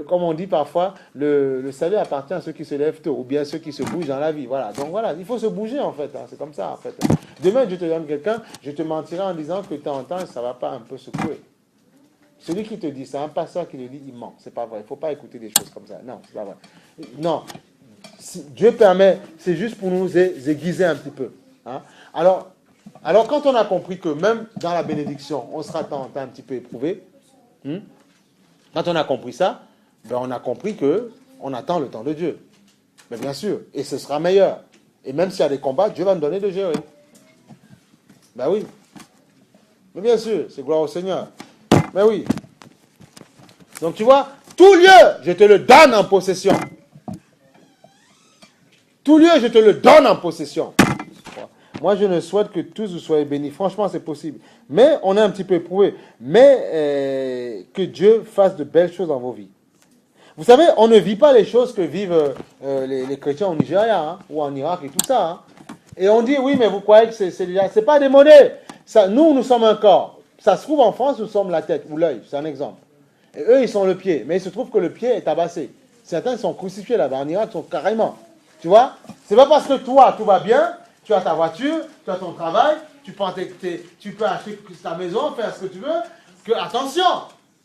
Comme on dit parfois, le salut appartient à ceux qui se lèvent tôt, ou bien à ceux qui se bougent dans la vie. Voilà, donc voilà, il faut se bouger en fait, c'est comme ça en fait. Demain, je te donne quelqu'un, je te mentirai en disant que de temps en temps, ça ne va pas un peu secouer. Celui qui te dit, c'est un pasteur qui le dit, il ment, c'est pas vrai, il ne faut pas écouter des choses comme ça, non, c'est pas vrai. Non, Dieu permet, c'est juste pour nous aiguiser un petit peu. Hein? Alors, quand on a compris que même dans la bénédiction, on sera de temps en temps un petit peu éprouvé, quand on a compris ça, on a compris qu'on attend le temps de Dieu. Mais bien sûr, et ce sera meilleur. Et même s'il y a des combats, Dieu va nous donner de gérer. Oui. Mais bien sûr, c'est gloire au Seigneur. Mais oui. Donc tu vois, tout lieu, je te le donne en possession. Tout lieu, je te le donne en possession. Moi, je ne souhaite que tous vous soyez bénis. Franchement, c'est possible. Mais on est un petit peu éprouvé. Mais que Dieu fasse de belles choses dans vos vies. Vous savez, on ne vit pas les choses que vivent les chrétiens au Nigeria, hein, ou en Irak et tout ça. Hein. Et on dit, oui, mais vous croyez que c'est pas des monnaies. Ça, nous sommes un corps. Ça se trouve en France, nous sommes la tête ou l'œil. C'est un exemple. Et eux, ils sont le pied. Mais il se trouve que le pied est tabassé. Certains sont crucifiés là-bas. En Irak, ils sont carrément. Tu vois? C'est pas parce que toi, tout va bien. Tu as ta voiture, tu as ton travail, tu peux acheter ta maison, faire ce que tu veux, que attention,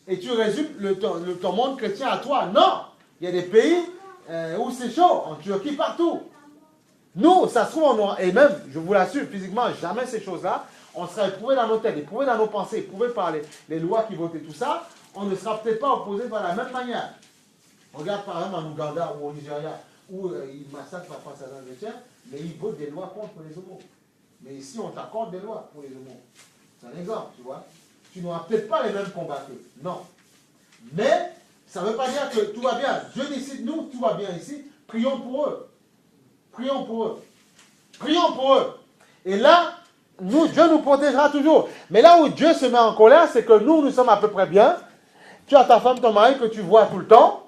et tu résumes ton monde chrétien à toi. Non, il y a des pays où c'est chaud, en Turquie, partout. Nous, ça se trouve, et même, je vous l'assure, physiquement, jamais ces choses-là, on sera éprouvé dans nos têtes, éprouvé dans nos pensées, éprouvé par les lois qui votent et tout ça, on ne sera peut-être pas opposé de la même manière. Regarde par exemple en Ouganda ou au Nigeria, où ils massacrent parfois certains chrétiens, mais ils votent des lois contre les homos. Mais ici, on t'accorde des lois pour les homos. C'est un exemple, tu vois. Tu n'auras peut-être pas les mêmes combats qu'eux. Non. Mais, ça ne veut pas dire que tout va bien. Dieu décide, nous, tout va bien ici. Prions pour eux. Prions pour eux. Prions pour eux. Et là, Dieu nous protégera toujours. Mais là où Dieu se met en colère, c'est que nous sommes à peu près bien. Tu as ta femme, ton mari que tu vois tout le temps.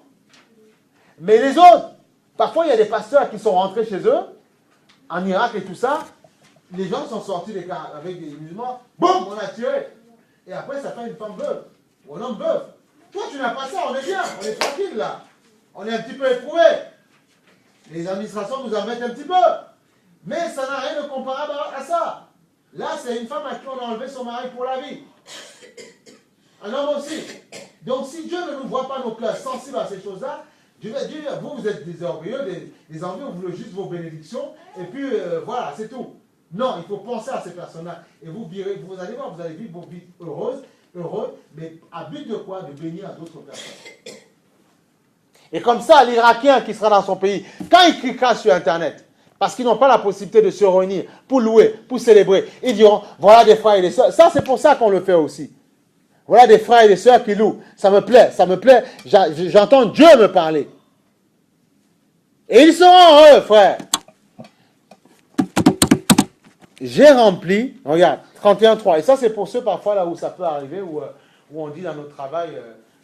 Mais les autres, parfois il y a des pasteurs qui sont rentrés chez eux, en Irak et tout ça. Les gens sont sortis avec des musulmans. Boum, on a tiré. Et après, ça fait une femme veuve. Ou un homme veuve. Toi, tu n'as pas ça, on est bien. On est tranquille là. On est un petit peu éprouvé. Les administrations nous en mettent un petit peu. Mais ça n'a rien de comparable à ça. Là, c'est une femme à qui on a enlevé son mari pour la vie. Un homme aussi. Donc, si Dieu ne nous voit pas nos cœurs sensibles à ces choses-là, Dieu va dire, vous êtes des orgueilleux, des envieux, vous voulez juste vos bénédictions, et puis voilà, c'est tout. Non, il faut penser à ces personnes-là. Et vous allez voir, vous allez vivre vos vies heureux, mais à but de quoi? De bénir à d'autres personnes. Et comme ça, l'Irakien qui sera dans son pays, quand il cliquera sur Internet, parce qu'ils n'ont pas la possibilité de se réunir pour louer, pour célébrer, ils diront, voilà des frères et des sœurs. Ça, c'est pour ça qu'on le fait aussi. Voilà des frères et des sœurs qui louent. Ça me plaît. J'entends Dieu me parler. Et ils seront heureux, frère. J'ai rempli, regarde, 31.3. Et ça, c'est pour ceux parfois là où ça peut arriver, où on dit dans notre travail,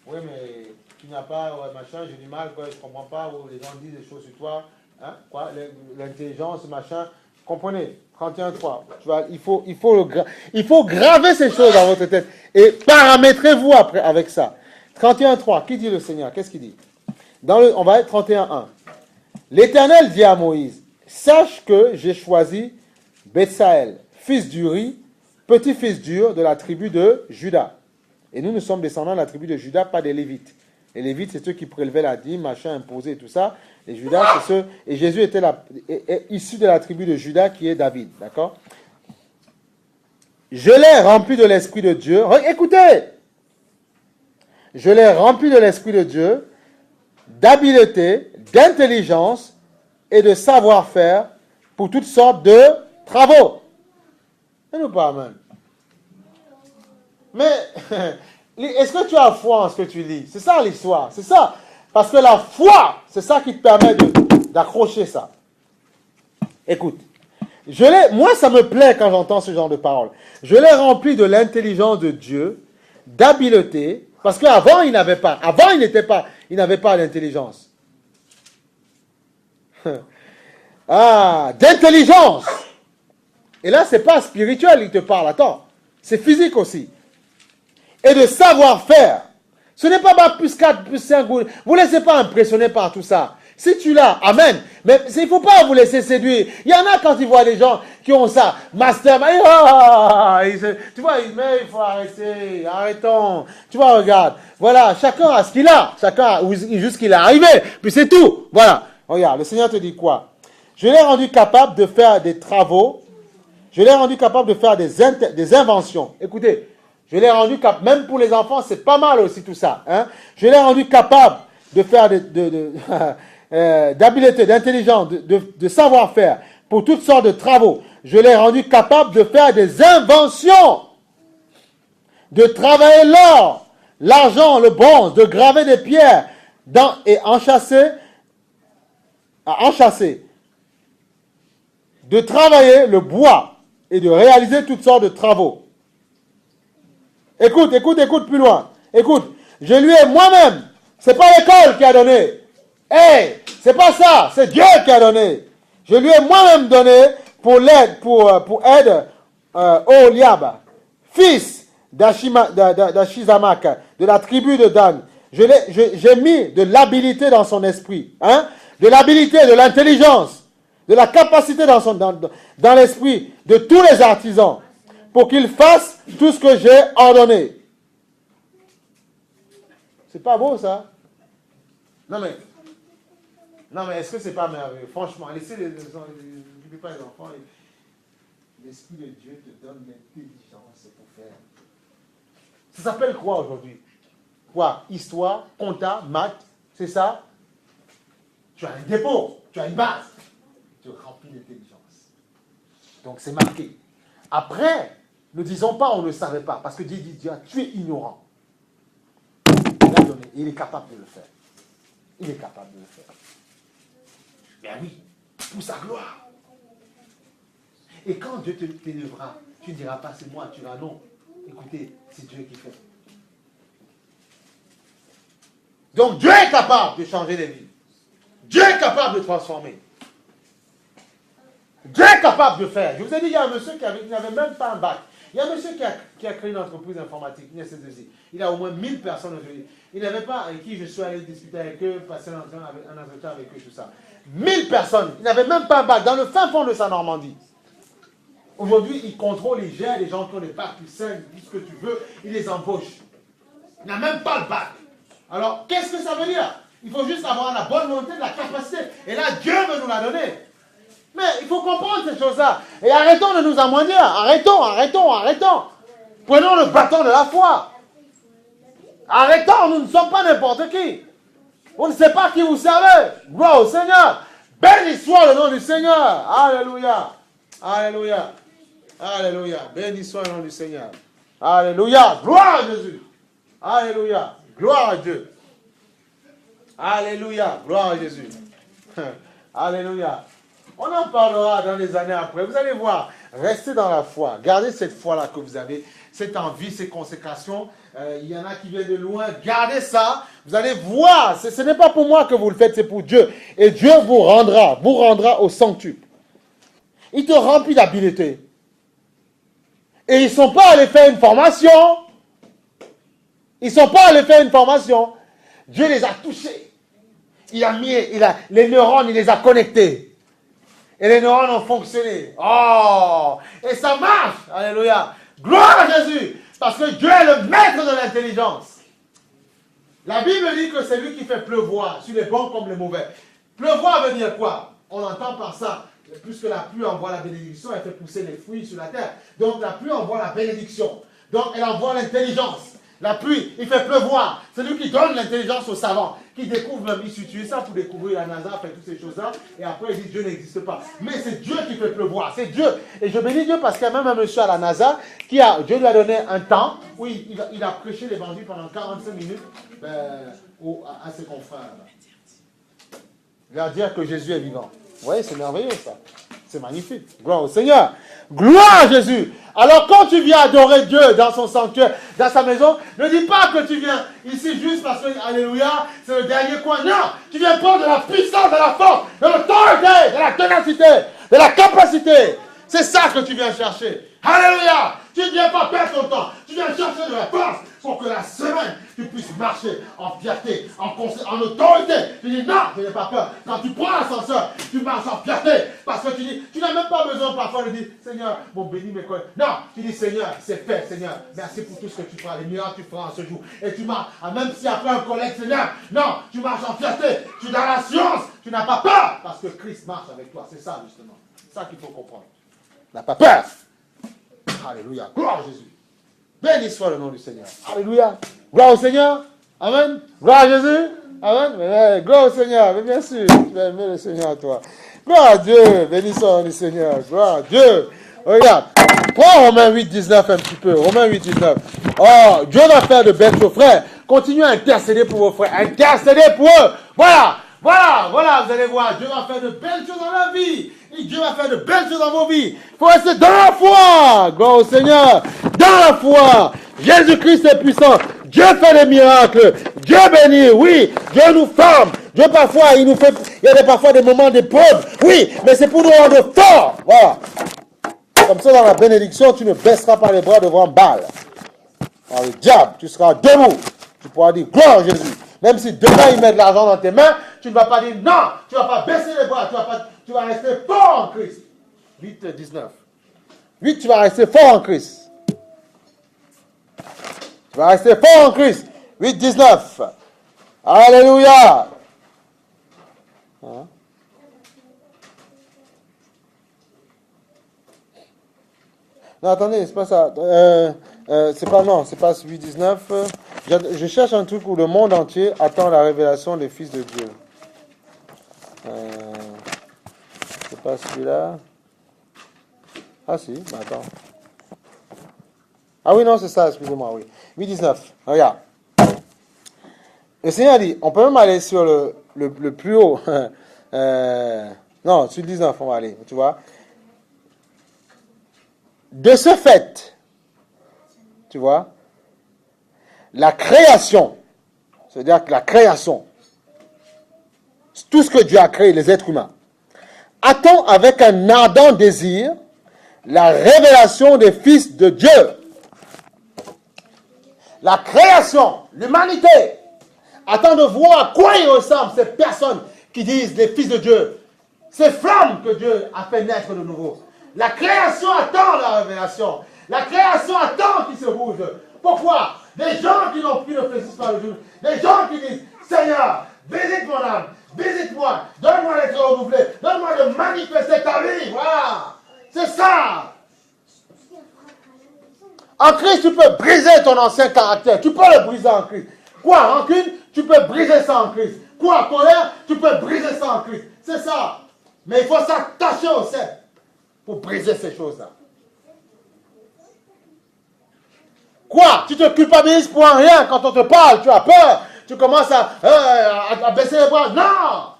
oui, mais tu n'as pas, machin, j'ai du mal, quoi, je ne comprends pas, où les gens disent des choses sur toi, hein, quoi, l'intelligence, machin. Comprenez, 31.3. Il faut graver ces choses dans votre tête et paramétrez-vous après avec ça. 31.3. Qui dit le Seigneur? Qu'est-ce qu'il dit? On va être 31.1. L'Éternel dit à Moïse, sache que j'ai choisi Betsaël, fils d'Uri, petit-fils d'Ur de la tribu de Juda. Et nous sommes descendants de la tribu de Juda, pas des Lévites. Les Lévites, c'est ceux qui prélevaient la dîme, machin, imposé et tout ça. Les Judas, c'est ceux... Et Jésus était issu de la tribu de Juda qui est David, d'accord? Je l'ai rempli de l'Esprit de Dieu. Écoutez! Je l'ai rempli de l'Esprit de Dieu, d'habileté, d'intelligence et de savoir-faire pour toutes sortes de travaux. Et nous pas, amen. Mais, est-ce que tu as foi en ce que tu lis? C'est ça l'histoire, c'est ça. Parce que la foi, c'est ça qui te permet d'accrocher ça. Écoute, moi ça me plaît quand j'entends ce genre de paroles. Je l'ai rempli de l'intelligence de Dieu, d'habileté, parce qu'avant il n'avait pas, il n'avait pas l'intelligence. D'intelligence. Et là c'est pas spirituel, il te parle, attends, c'est physique aussi. Et de savoir-faire. Ce n'est pas bac plus 4, plus 5. Vous ne laissez pas impressionner par tout ça. Si tu l'as, amen. Mais il ne faut pas vous laisser séduire. Il y en a quand ils voient des gens qui ont ça. Master, tu vois, mais il faut arrêter. Arrêtons. Tu vois, regarde. Voilà, chacun a ce qu'il a. Chacun a juste qu'il est arrivé. Puis c'est tout. Voilà. Regarde, le Seigneur te dit quoi? Je l'ai rendu capable de faire des travaux. Je l'ai rendu capable de faire des inventions. Écoutez. Je l'ai rendu capable, même pour les enfants, c'est pas mal aussi tout ça. Hein? Je l'ai rendu capable de faire d'habileté, d'intelligence, de savoir-faire pour toutes sortes de travaux. Je l'ai rendu capable de faire des inventions, de travailler l'or, l'argent, le bronze, de graver des pierres et enchasser, de travailler le bois et de réaliser toutes sortes de travaux. Écoute plus loin. Écoute, je lui ai moi-même, c'est pas l'école qui a donné. Hey, c'est pas ça, c'est Dieu qui a donné. Je lui ai moi-même donné pour aide Oholiab, fils d'Achisamak, de la tribu de Dan. J'ai mis de l'habilité dans son esprit, hein? De l'habilité, de l'intelligence, de la capacité dans l'esprit de tous les artisans, pour qu'ils fassent tout ce que j'ai ordonné. C'est pas beau, ça? Non, mais est-ce que c'est pas merveilleux? Franchement, laissez n'oubliez pas les enfants. L'Esprit de Dieu te donne l'intelligence pour faire. Ça s'appelle quoi aujourd'hui? Quoi? Histoire, compta, maths, c'est ça? Tu as un dépôt, tu as une base. Tu remplis d'intelligence. Donc c'est marqué. Après, ne disons pas on ne savait pas, parce que Dieu dit, tu es ignorant. Il a donné, il est capable de le faire. Il est capable de le faire. Ben oui, pour sa gloire. Et quand Dieu t'élèvera, tu ne diras pas c'est moi, tu diras non. Écoutez, c'est Dieu qui fait. Donc Dieu est capable de changer les vies. Dieu est capable de transformer. Dieu est capable de faire. Je vous ai dit, il y a un monsieur qui n'avait même pas un bac. Il y a un monsieur qui a créé une entreprise informatique, une SS2I. Il a au moins 1000 personnes aujourd'hui. Il n'avait pas avec qui je suis allé discuter avec eux, passer un entretien avec eux, tout ça. 1000 personnes. Il n'avait même pas un bac, dans le fin fond de sa Normandie. Aujourd'hui, il contrôle, il gère les gens qui ont des bacs, qui saignent, tout ce que tu veux, il les embauche. Il n'a même pas le bac. Alors, qu'est-ce que ça veut dire? Il faut juste avoir la bonne volonté, la capacité. Et là, Dieu veut nous la donner. Mais il faut comprendre ces choses-là. Et arrêtons de nous amoindrir. Arrêtons. Prenons le bâton de la foi. Arrêtons, nous ne sommes pas n'importe qui. On ne sait pas qui vous servez. Gloire au Seigneur. Béni soit le nom du Seigneur. Alléluia. Alléluia. Alléluia. Béni soit le nom du Seigneur. Alléluia. Gloire à Jésus. Alléluia. Gloire à Dieu. Alléluia. Gloire à Jésus. Alléluia. On en parlera dans les années après. Vous allez voir. Restez dans la foi. Gardez cette foi-là que vous avez. Cette envie, ces consécrations. Il y en a qui viennent de loin. Gardez ça. Vous allez voir. Ce n'est pas pour moi que vous le faites, c'est pour Dieu. Et Dieu vous rendra au centuple. Il te remplit d'habileté. Et ils ne sont pas allés faire une formation. Dieu les a touchés. Les neurones, il les a connectés. Et les neurones ont fonctionné. Oh! Et ça marche. Alléluia. Gloire à Jésus. Parce que Dieu est le maître de l'intelligence. La Bible dit que c'est lui qui fait pleuvoir sur les bons comme les mauvais. Pleuvoir veut dire quoi? On entend par ça. Puisque la pluie envoie la bénédiction, elle fait pousser les fruits sur la terre. Donc la pluie envoie la bénédiction. Donc elle envoie l'intelligence. La pluie, il fait pleuvoir. C'est lui qui donne l'intelligence aux savants, qui découvre même, il utilise ça pour découvrir la NASA, fait toutes ces choses-là, et après il dit Dieu n'existe pas. Mais c'est Dieu qui fait pleuvoir, c'est Dieu. Et je bénis Dieu parce qu'il y a même un monsieur à la NASA, Dieu lui a donné un temps où il a prêché l'évangile pendant 45 minutes à ses confrères. Il va dire que Jésus est vivant. Vous voyez, c'est merveilleux ça. C'est magnifique. Gloire au Seigneur. Gloire à Jésus. Alors quand tu viens adorer Dieu dans son sanctuaire, dans sa maison, ne dis pas que tu viens ici juste parce que, alléluia, c'est le dernier coin. Non, tu viens prendre de la puissance, de la force, de l'autorité, de la ténacité, de la capacité. C'est ça que tu viens chercher. Alléluia. Tu ne viens pas perdre ton temps. Tu viens chercher de la force pour que la semaine, tu puisses marcher en fierté, en autorité. Tu dis non, je n'ai pas peur. Quand tu prends l'ascenseur, tu marches en fierté. Parce que tu dis, tu n'as même pas besoin parfois de dire, Seigneur, bon bénis mes collègues. Non, tu dis, Seigneur, c'est fait, Seigneur. Merci pour tout ce que tu feras, les miracles que tu feras en ce jour. Et tu marches, même si après un collègue, Seigneur, non, tu marches en fierté. Tu es dans la science, tu n'as pas peur. Parce que Christ marche avec toi. C'est ça, justement. C'est ça qu'il faut comprendre. Tu n'as pas peur. Alléluia. Gloire à Jésus. Béni soit le nom du Seigneur. Alléluia. Gloire au Seigneur. Amen. Gloire à Jésus. Amen. Mais, gloire au Seigneur. Mais bien sûr, tu vas aimer le Seigneur, toi. Gloire à Dieu. Béni soit le nom du Seigneur. Gloire à Dieu. Regarde. Prends Romains 8, 19 un petit peu. Romains 8, 19. Oh, Dieu va faire de belles choses. Frères, continuez à intercéder pour vos frères. Intercédez pour eux. Voilà. Voilà, vous allez voir, Dieu va faire de belles choses dans la vie. Et Dieu va faire de belles choses dans vos vies. Il faut rester dans la foi. Gloire au Seigneur. Dans la foi. Jésus-Christ est puissant. Dieu fait des miracles. Dieu bénit. Oui, Dieu nous forme. Dieu parfois, il y a parfois des moments d'épreuve. Oui, mais c'est pour nous rendre forts. Voilà. Comme ça, dans la bénédiction, tu ne baisseras pas les bras devant Baal. Alors, le diable, tu seras debout. Tu pourras dire gloire à Jésus. Même si demain il met de l'argent dans tes mains, tu ne vas pas dire non, tu ne vas pas baisser les bras, tu vas rester fort en Christ. 8, 19. 8, tu vas rester fort en Christ. Tu vas rester fort en Christ. 8, 19. Alléluia. Hein? Non, attendez, c'est pas ça. C'est pas 8-19. Je cherche un truc où le monde entier attend la révélation des fils de Dieu. C'est pas celui-là. Ah si, mais attends. Ah oui, non, c'est ça, excusez-moi, oui. 8-19, regarde. Le Seigneur dit, on peut même aller sur le plus haut. Non, sur le 19, on va aller, tu vois. De ce fait, tu vois, la création, c'est-à-dire que la création, tout ce que Dieu a créé, les êtres humains, attend avec un ardent désir la révélation des fils de Dieu. La création, l'humanité, attend de voir à quoi ils ressemblent ces personnes qui disent les fils de Dieu, ces flammes que Dieu a fait naître de nouveau. La création attend la révélation. La création attend qu'ils se bougent. Pourquoi? Des gens qui n'ont plus de plaisir par le jour. Des gens qui disent, Seigneur, visite mon âme, visite-moi, donne-moi d'être renouvelé, donne-moi de manifester ta vie. Voilà. C'est ça. En Christ, tu peux briser ton ancien caractère. Tu peux le briser en Christ. Quoi? Rancune? Tu peux briser ça en Christ. Quoi? Colère? Tu peux briser ça en Christ. C'est ça. Mais il faut s'attacher au cep pour briser ces choses-là. Quoi? Tu te culpabilises pour rien quand on te parle, tu as peur, tu commences à baisser les bras. Non!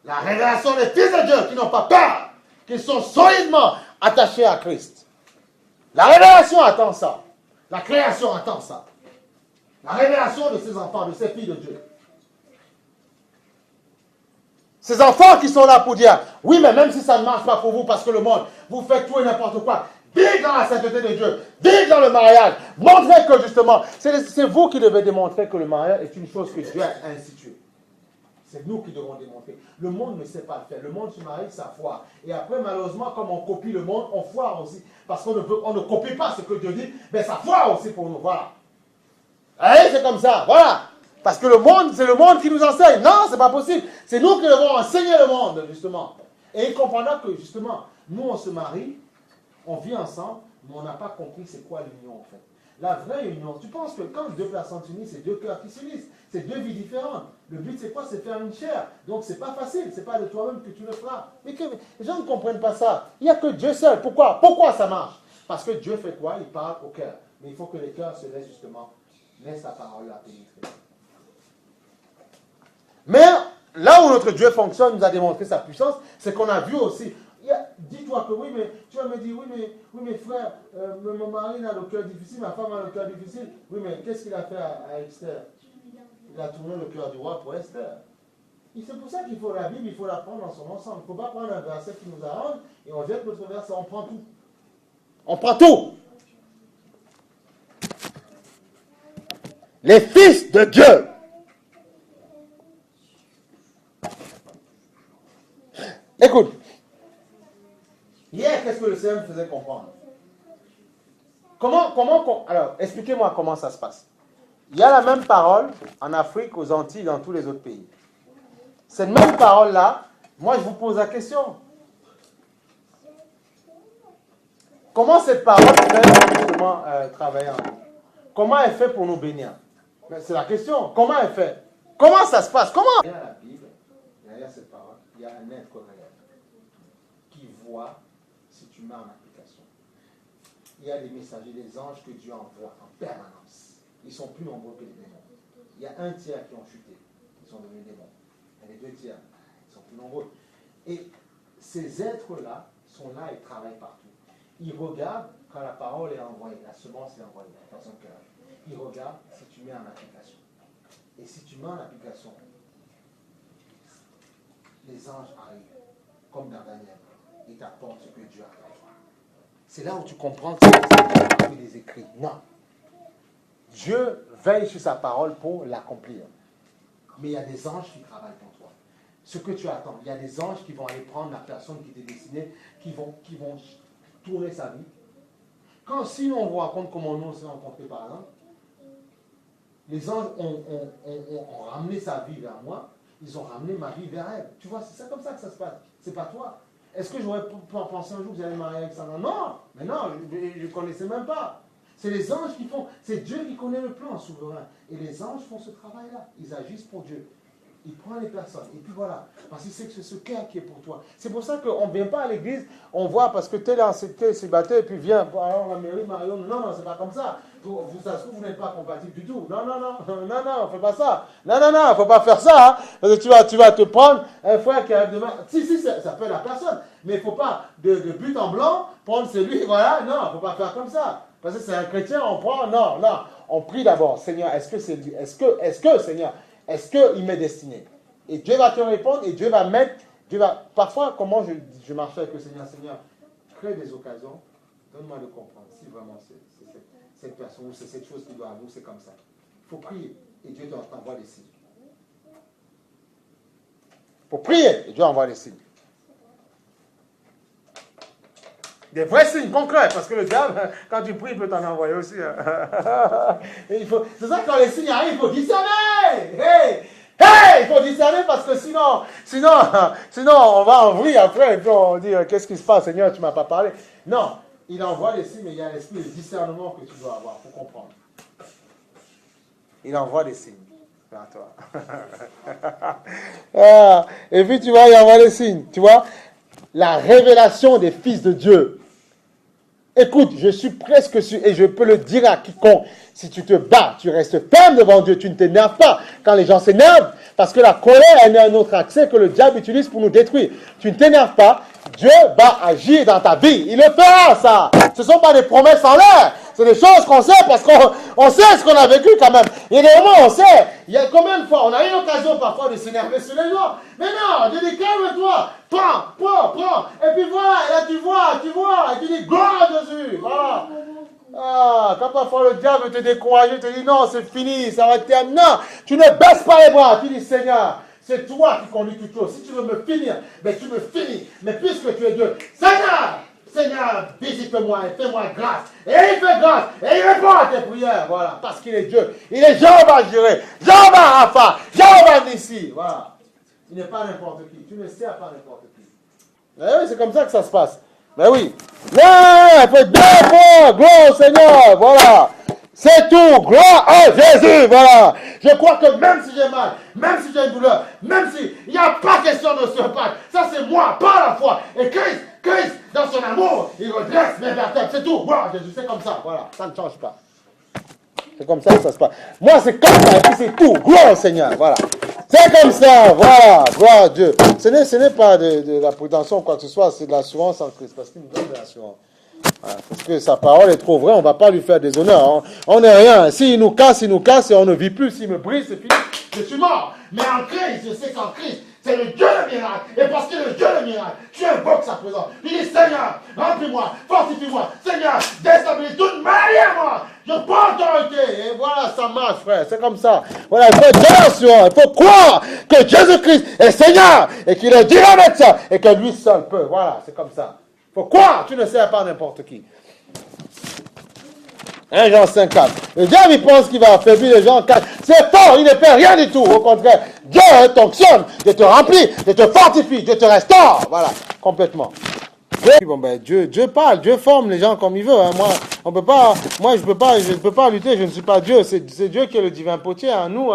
La révélation des fils de Dieu qui n'ont pas peur, qui sont solidement attachés à Christ. La révélation attend ça. La création attend ça. La révélation de ces enfants, de ces filles de Dieu. Ces enfants qui sont là pour dire, oui, mais même si ça ne marche pas pour vous, parce que le monde, vous faites tout et n'importe quoi, vive dans la sainteté de Dieu, vive dans le mariage, montrez que justement, c'est vous qui devez démontrer que le mariage est une chose que Dieu a instituée. C'est nous qui devons démontrer. Le monde ne sait pas le faire. Le monde se marie, ça foire. Et après, malheureusement, comme on copie le monde, on foire aussi. Parce qu'on ne copie pas ce que Dieu dit, mais ça foire aussi pour nous. Voilà. Allez, c'est comme ça. Voilà. Parce que le monde, c'est le monde qui nous enseigne. Non, c'est pas possible. C'est nous qui devons enseigner le monde, justement. Et il comprendra que, justement, nous, on se marie, on vit ensemble, mais on n'a pas compris c'est quoi l'union, en fait. La vraie union, tu penses que quand deux personnes s'unissent, c'est deux cœurs qui s'unissent. C'est deux vies différentes. Le but, c'est quoi? C'est faire une chair. Donc, c'est pas facile. C'est pas de toi-même que tu le feras. Mais les gens ne comprennent pas ça. Il n'y a que Dieu seul. Pourquoi? Pourquoi ça marche? Parce que Dieu fait quoi? Il parle au cœur. Mais il faut que les cœurs se laissent, justement, laissent la parole la pénétrer. Mais là où notre Dieu fonctionne, nous a démontré sa puissance, c'est qu'on a vu aussi. Dis-toi que oui, mais tu vas me dire, oui, mais frère, mon mari a le cœur difficile, ma femme a le cœur difficile. Oui, mais qu'est-ce qu'il a fait à Esther? Il a tourné le cœur du roi pour Esther. Et c'est pour ça qu'il faut la Bible, il faut la prendre dans son ensemble. Il ne faut pas prendre un verset qui nous arrange et on jette notre verset, on prend tout. On prend tout. Les fils de Dieu. Écoute. Hier, qu'est-ce que le Seigneur me faisait comprendre? Alors, expliquez-moi comment ça se passe. Il y a la même parole en Afrique, aux Antilles, dans tous les autres pays. Cette même parole-là, moi je vous pose la question. Comment cette parole fait justement travailler en nous? Comment elle fait pour nous bénir? C'est la question. Comment elle fait? Comment ça se passe? Comment? Derrière la Bible, derrière cette parole, il y a un être réel qui voit si tu mets en application. Il y a des messagers, des anges que Dieu envoie en permanence. Ils sont plus nombreux que les démons. Il y a un tiers qui ont chuté, qui sont devenus démons. Il y a les deux tiers, ils sont plus nombreux. Et ces êtres-là sont là et travaillent partout. Ils regardent quand la parole est envoyée, la semence est envoyée dans son cœur. Ils regardent si tu mets en application. Et si tu mets en application, les anges arrivent, comme dans Daniel, et t'apportent ce que Dieu a fait. C'est là où tu comprends que c'est Dieu des écrits. Non. Dieu veille sur sa parole pour l'accomplir. Mais il y a des anges qui travaillent pour toi. Ce que tu attends, il y a des anges qui vont aller prendre la personne qui t'est destinée, qui vont tourner sa vie. Si on vous raconte comment nous on s'est rencontrés par exemple, les anges ont ramené sa vie vers moi, ils ont ramené ma vie vers elle. Tu vois, c'est ça comme ça que ça se passe. C'est pas toi. Est-ce que j'aurais pensé un jour que vous allez marier avec ça? Non, mais non, je ne connaissais même pas. C'est les anges qui font, c'est Dieu qui connaît le plan souverain. Et les anges font ce travail-là. Ils agissent pour Dieu. Ils prennent les personnes. Et puis voilà. Parce qu'ils savent que c'est ce cœur qui est pour toi. C'est pour ça qu'on ne vient pas à l'église, on voit parce que tel célibataire, et puis viens, alors la mairie, Marion, non, c'est pas comme ça. Ça se trouve, vous n'êtes pas compatible du tout. Non, on ne fait pas ça. Non, il ne faut pas faire ça. Hein, parce que tu vas te prendre un frère qui arrive demain. Si, ça peut la personne. Mais il ne faut pas, de but en blanc, prendre celui, voilà. Non, il ne faut pas faire comme ça. Parce que c'est un chrétien, on prend, non. On prie d'abord, Seigneur, est-ce que c'est lui? Seigneur, est-ce qu'il m'est destiné? Et Dieu va te répondre et Dieu va mettre, parfois, comment je marche avec le Seigneur, crée des occasions, donne-moi de comprendre si vraiment c'est cette personne ou c'est cette chose qui doit avouer, c'est comme ça. Il faut prier et Dieu t'envoie des signes. Il faut prier et Dieu envoie des signes. Des vrais signes concrets, parce que le diable, quand tu pries, il peut t'en envoyer aussi. C'est ça que quand les signes arrivent, il faut discerner. Il faut discerner parce que sinon, on va en vrille après, et puis on dit, qu'est-ce qui se passe, Seigneur, tu ne m'as pas parlé. Non, il envoie les signes, mais il y a l'esprit de discernement que tu dois avoir pour comprendre. Il envoie des signes vers toi. Et puis tu vois, il envoie des signes, tu vois. La révélation des fils de Dieu. Écoute, je suis presque sûr, et je peux le dire à quiconque, si tu te bats, tu restes ferme devant Dieu, tu ne t'énerves pas. Quand les gens s'énervent, parce que la colère, elle n'est un autre accès que le diable utilise pour nous détruire. Tu ne t'énerves pas, Dieu va agir dans ta vie. Il le fera, ça. Ce ne sont pas des promesses en l'air. C'est des choses qu'on sait parce qu'on sait ce qu'on a vécu quand même. Il y a des moments où on sait. Il y a combien de fois, on a eu l'occasion parfois de s'énerver sur les gens. Mais non, Dieu dit calme-toi. Prends. Et puis voilà, et là tu vois. Et tu dis gloire à Jésus. Voilà. Quand parfois le diable te décourage, te dit non, c'est fini, ça va être terminé. Non, tu ne baisses pas les bras. Tu dis Seigneur, C'est toi qui conduis toutes choses. Si tu veux me finir, mais tu me finis. Mais puisque tu es Dieu, Seigneur, visite-moi et fais-moi grâce. Et il fait grâce. Et il répond à tes prières. Voilà. Parce qu'il est Dieu. Il est Jéhovah Jireh, Jéhovah Rapha, Jéhovah Nissi. Voilà. Il n'est pas n'importe qui. Tu ne sers pas n'importe qui. Mais oui, c'est comme ça que ça se passe. Mais oui. Là, il faut 2 fois. Gloire au Seigneur. Voilà. C'est tout. Gloire à Jésus. Voilà. Je crois que même si j'ai mal, même si j'ai une douleur, même si il n'y a pas question de se battre, ça c'est moi, par la foi. Et Christ, dans son amour, il redresse mes vertèbres. C'est tout. Gloire à Jésus. C'est comme ça. Voilà. Ça ne change pas. C'est comme ça que ça se passe. Moi, c'est comme ça. Et puis c'est tout. Gloire au Seigneur. Voilà. C'est comme ça. Voilà. Gloire à Dieu. Ce n'est pas de la prétention ou quoi que ce soit. C'est de l'assurance en Christ. Parce qu'il nous donne de l'assurance. Voilà. Parce que sa parole est trop vraie. On ne va pas lui faire des honneurs. On n'est rien. S'il nous casse et on ne vit plus. S'il me brise, c'est fini. Je suis mort. Mais en Christ, je sais qu'en Christ, c'est le Dieu de miracle. Et parce qu'il est le Dieu de miracle, tu invoques sa présence. Tu dis, Seigneur, remplis-moi, fortifie-moi. Seigneur, déstabilise toute manière, moi. Je prends autorité. Et voilà, ça marche, frère. C'est comme ça. Voilà, il faut être dans l'assurance. Il faut croire que Jésus-Christ est Seigneur. Et qu'il est Dieu avec ça. Et que lui seul peut. Voilà, c'est comme ça. Il faut croire. Tu ne sers pas n'importe qui. 1 Jean 5,4. Le diable, il pense qu'il va affaiblir les gens. C'est fort, il ne fait rien du tout. Au contraire, Dieu t'onctionne, Dieu te remplit, Dieu te fortifie, Dieu te restaure. Voilà, complètement. Bon, ben, Dieu parle, Dieu forme les gens comme il veut. Hein. Je ne peux pas lutter, je ne suis pas Dieu. C'est Dieu qui est le divin potier. Hein. Nous,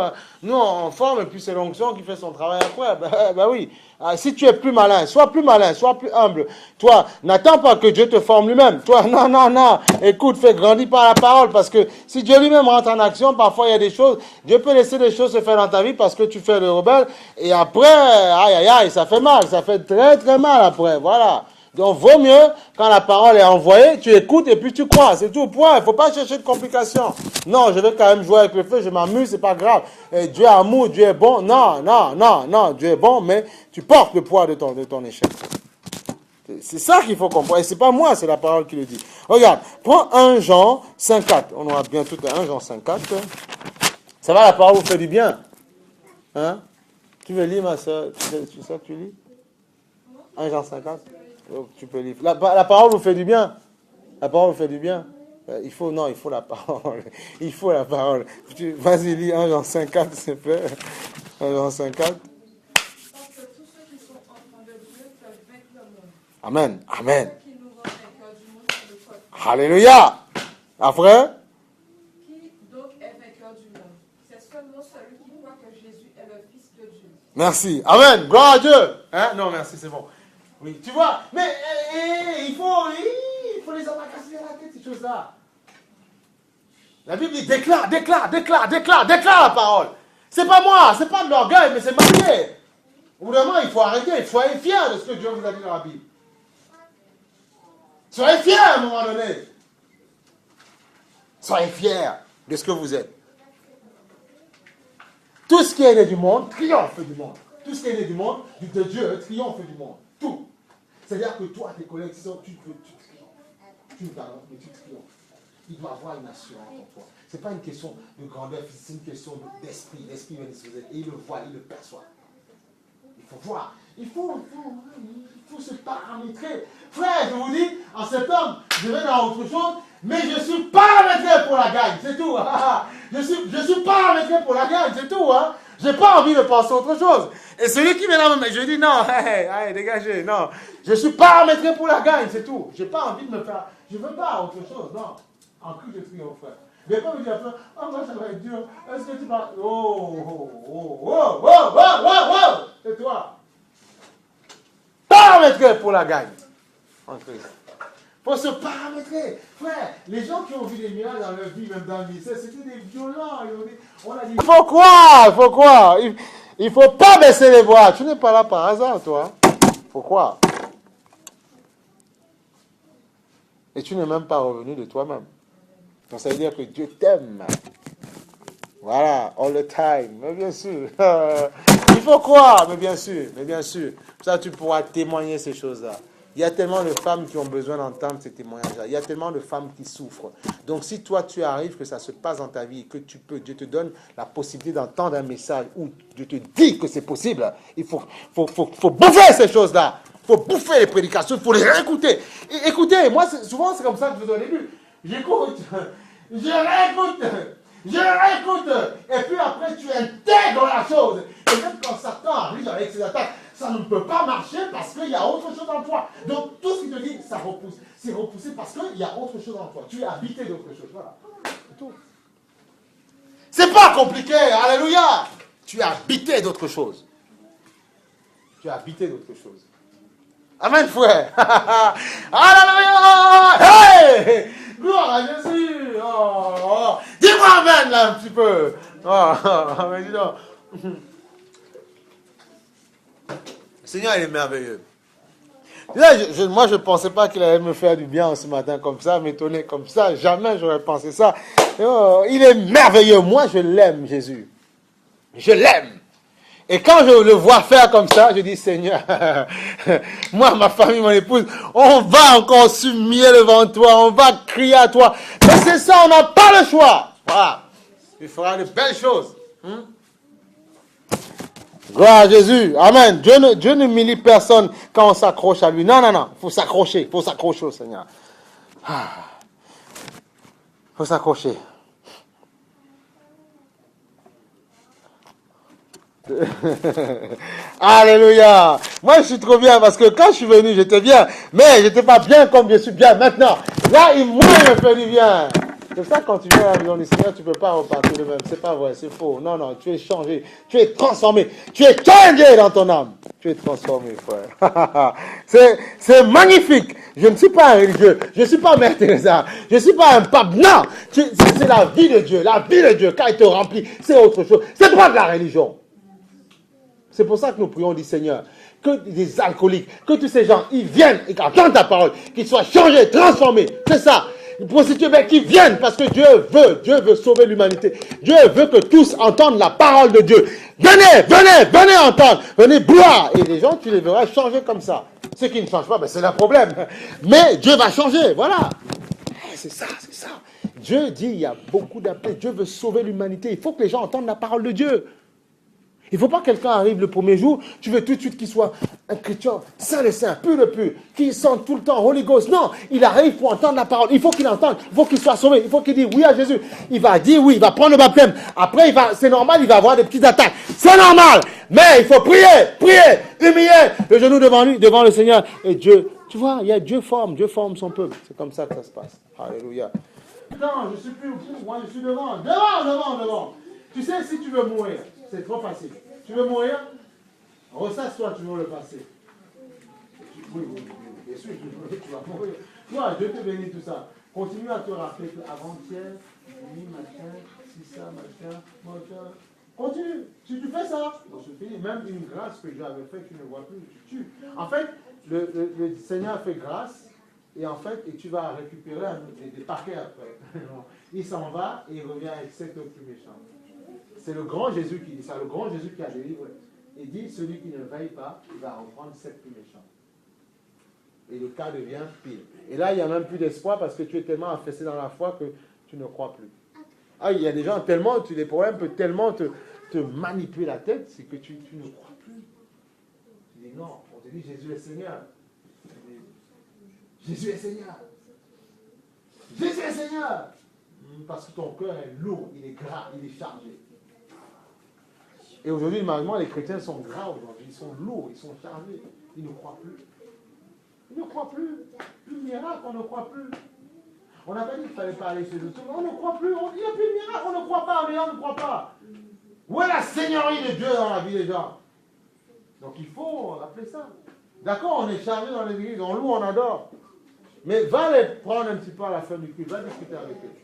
on forme et puis c'est l'onction qui fait son travail après. Ben oui. Si tu es plus malin, sois plus humble. Toi, n'attends pas que Dieu te forme lui-même. Toi, non. Écoute, fais grandir par la parole. Parce que si Dieu lui-même rentre en action, parfois il y a des choses, Dieu peut laisser des choses se faire dans ta vie parce que tu fais le rebelle. Et après, aïe, ça fait mal. Ça fait très, très mal après. Voilà. Donc, vaut mieux, quand la parole est envoyée, tu écoutes et puis tu crois. C'est tout, point. Il ne faut pas chercher de complications. Non, je vais quand même jouer avec le feu, je m'amuse, c'est pas grave. Et Dieu est amour, Dieu est bon. Non, Dieu est bon, mais tu portes le poids de ton échec. C'est ça qu'il faut comprendre. Et c'est pas moi, c'est la parole qui le dit. Regarde, prends 1 Jean 5,4. On aura bien tout à 1 Jean 5,4. Ça va, la parole vous fait du bien. Hein? Tu veux lire, ma soeur? Tu sais que tu lis? 1 Jean 5,4. Donc, tu peux lire. La parole vous fait du bien. La parole vous fait du bien. Il faut la parole. Il faut la parole. Vas-y, lis 1 Jean 5,4, s'il te plaît. 1 Jean 5,4. Parce que tous ceux qui sont enfants de Dieu peuvent vaincre le monde. Amen. Amen. Qui nous rend vainqueurs du monde, c'est le code. Alléluia. Après? Qui donc est vainqueur du monde? C'est seulement celui qui croit que Jésus est le Fils de Dieu. Merci. Amen. Gloire à Dieu. Hein? Non, merci, c'est bon. Oui, tu vois, mais il faut les avoir cassés à la tête, ces choses-là. La Bible dit déclare la parole. C'est pas moi, c'est pas de l'orgueil, mais c'est marié. Au bout d'un moment, il faut arrêter, il faut être fier de ce que Dieu vous a dit dans la Bible. Soyez fiers à un moment donné. Soyez fiers de ce que vous êtes. Tout ce qui est né du monde triomphe du monde. Tout ce qui est né du monde, de Dieu, triomphe du monde. Tout. C'est-à-dire que toi, tes collègues, tu triomphes. Tu ne parles, mais tu triomphes. Il doit avoir une assurance en toi. Ce n'est pas une question de grandeur, c'est une question d'esprit. L'esprit vient de se faire. Et il le voit, il le perçoit. Il faut voir. Il faut se paramétrer. Frère, je vous dis, en septembre, je vais dans autre chose, mais je suis paramétré pour la gagne. C'est tout. Je suis paramétré pour la gagne. C'est tout. Hein. Je n'ai pas envie de penser autre chose. Et celui qui vient là, je dis non, dégagez, non. Je suis paramétré pour la gagne, c'est tout. Je n'ai pas envie de me faire. Je ne veux pas autre chose, non. En Christ, je triomphe, frère. Mais pas me dire, oh, moi, ça va être dur. Est-ce que tu vas. Oh. C'est toi. Paramétré pour la gagne. En Christ. Il faut se paramétrer. Frère, les gens qui ont vu des miracles dans leur vie, même dans le lycée, c'était des violents. On a dit, il faut croire. Il ne faut pas baisser les bras. Tu n'es pas là par hasard, toi. Il faut croire. Et tu n'es même pas revenu de toi-même. Donc ça veut dire que Dieu t'aime. Voilà, all the time. Mais bien sûr. Il faut croire, mais bien sûr. Ça, tu pourras témoigner ces choses-là. Il y a tellement de femmes qui ont besoin d'entendre ces témoignages-là. Il y a tellement de femmes qui souffrent. Donc, si toi, tu arrives, que ça se passe dans ta vie, que Dieu te donne la possibilité d'entendre un message où Dieu te dit que c'est possible, il faut bouffer ces choses-là. Il faut bouffer les prédications, il faut les réécouter. Et, écoutez, moi, souvent, c'est comme ça que je faisais au début. J'écoute, je réécoute, et puis après, tu intègres la chose. Et même quand Satan arrive avec ses attaques, ça ne peut pas marcher parce qu'il y a autre chose en toi. Donc, tout ce qu'il te dit, ça repousse. C'est repoussé parce qu'il y a autre chose en toi. Tu es habité d'autre chose. Voilà. C'est tout. C'est pas compliqué. Alléluia. Tu es habité d'autre chose. Tu es habité d'autre chose. Amen, frère. Alléluia. Hey! Gloire à Jésus. Oh. Dis-moi amen, là, un petit peu. Mais dis donc. Le Seigneur, il est merveilleux. Moi, je ne pensais pas qu'il allait me faire du bien ce matin comme ça, m'étonner comme ça. Jamais j'aurais pensé ça. Il est merveilleux. Moi, je l'aime, Jésus. Je l'aime. Et quand je le vois faire comme ça, je dis, Seigneur, moi, ma famille, mon épouse, on va encore s'humilier devant toi, on va crier à toi. Mais c'est ça, on n'a pas le choix. Voilà. Il fera de belles choses. Gloire à Jésus. Amen. Dieu ne humilie personne quand on s'accroche à lui. Non. Il faut s'accrocher au Seigneur. Il faut s'accrocher. Alléluia. Moi, je suis trop bien parce que quand je suis venu, j'étais bien. Mais je n'étais pas bien comme je suis bien maintenant. Là, moi, il me fait du bien. C'est ça, quand tu viens à la maison du Seigneur, tu ne peux pas repartir de même. C'est pas vrai, c'est faux. Non, tu es changé. Tu es transformé. Tu es changé dans ton âme. Tu es transformé, frère. C'est magnifique. Je ne suis pas un religieux. Je ne suis pas Mère Teresa. Je ne suis pas un pape. Non. C'est la vie de Dieu. La vie de Dieu, quand il te remplit, c'est autre chose. C'est pas de la religion. C'est pour ça que nous prions du Seigneur, que des alcooliques, que tous ces gens, ils viennent et entendent ta parole, qu'ils soient changés, transformés. C'est ça. Les prostituées, mais qu'ils viennent parce que Dieu veut sauver l'humanité. Dieu veut que tous entendent la parole de Dieu. Venez entendre, venez boire. Et les gens, tu les verras changer comme ça. Ceux qui ne changent pas, c'est le problème. Mais Dieu va changer, voilà. C'est ça. Dieu dit, il y a beaucoup d'appels. Dieu veut sauver l'humanité. Il faut que les gens entendent la parole de Dieu. Il ne faut pas que quelqu'un arrive le premier jour, tu veux tout de suite qu'il soit un chrétien saint de saint, pur de pur, qu'il sente tout le temps Holy Ghost. Non, il arrive pour entendre la parole. Il faut qu'il entende, il faut qu'il soit sauvé, il faut qu'il dise oui à Jésus. Il va dire oui, il va prendre le baptême. Après, c'est normal, il va avoir des petites attaques. C'est normal, mais il faut prier, humilier le genou devant lui, devant le Seigneur. Et Dieu, tu vois, Dieu forme son peuple. C'est comme ça que ça se passe. Alléluia. Non, je suis plus au bout, moi je suis devant. Tu sais, si tu veux mourir, c'est trop facile. Tu veux mourir? Ressasse-toi, tu veux le passer. Oui, bien sûr, tu vas mourir. Toi, Dieu te bénit tout ça. Continue à te rappeler qu'avant-hier, machin, si ça, machin. Continue. Si tu fais ça, c'est fini. Même une grâce que Dieu avait faite, tu ne vois plus, tu tues. En fait, le Seigneur fait grâce, et en fait, tu vas récupérer des paquets après. Il s'en va et il revient avec 7 autres plus méchants. C'est le grand Jésus qui dit ça, le grand Jésus qui a délivré. Il dit, celui qui ne veille pas, il va reprendre 7 plus méchants. Et le cas devient pire. Et là, il n'y a même plus d'espoir parce que tu es tellement affaissé dans la foi que tu ne crois plus. Ah, il y a des gens tellement, les problèmes peuvent tellement te manipuler la tête, c'est que tu ne crois plus. Tu dis non, on te dit Jésus est Seigneur. Jésus est Seigneur. Jésus est Seigneur. Parce que ton cœur est lourd, il est gras, il est chargé. Et aujourd'hui, malheureusement, les chrétiens sont gras aujourd'hui, ils sont lourds, ils sont chargés. Ils ne croient plus. Ils ne croient plus. Plus de miracle, on ne croit plus. On n'a pas dit qu'il fallait pas aller chez eux. On ne croit plus. Il n'y a plus de miracle, on ne croit pas. Mais on ne croit pas. Où est la seigneurie de Dieu dans la vie des gens? Donc il faut rappeler ça. D'accord, on est chargé dans l'église, on loue, on adore. Mais va les prendre un petit peu à la fin du culte, va discuter avec eux.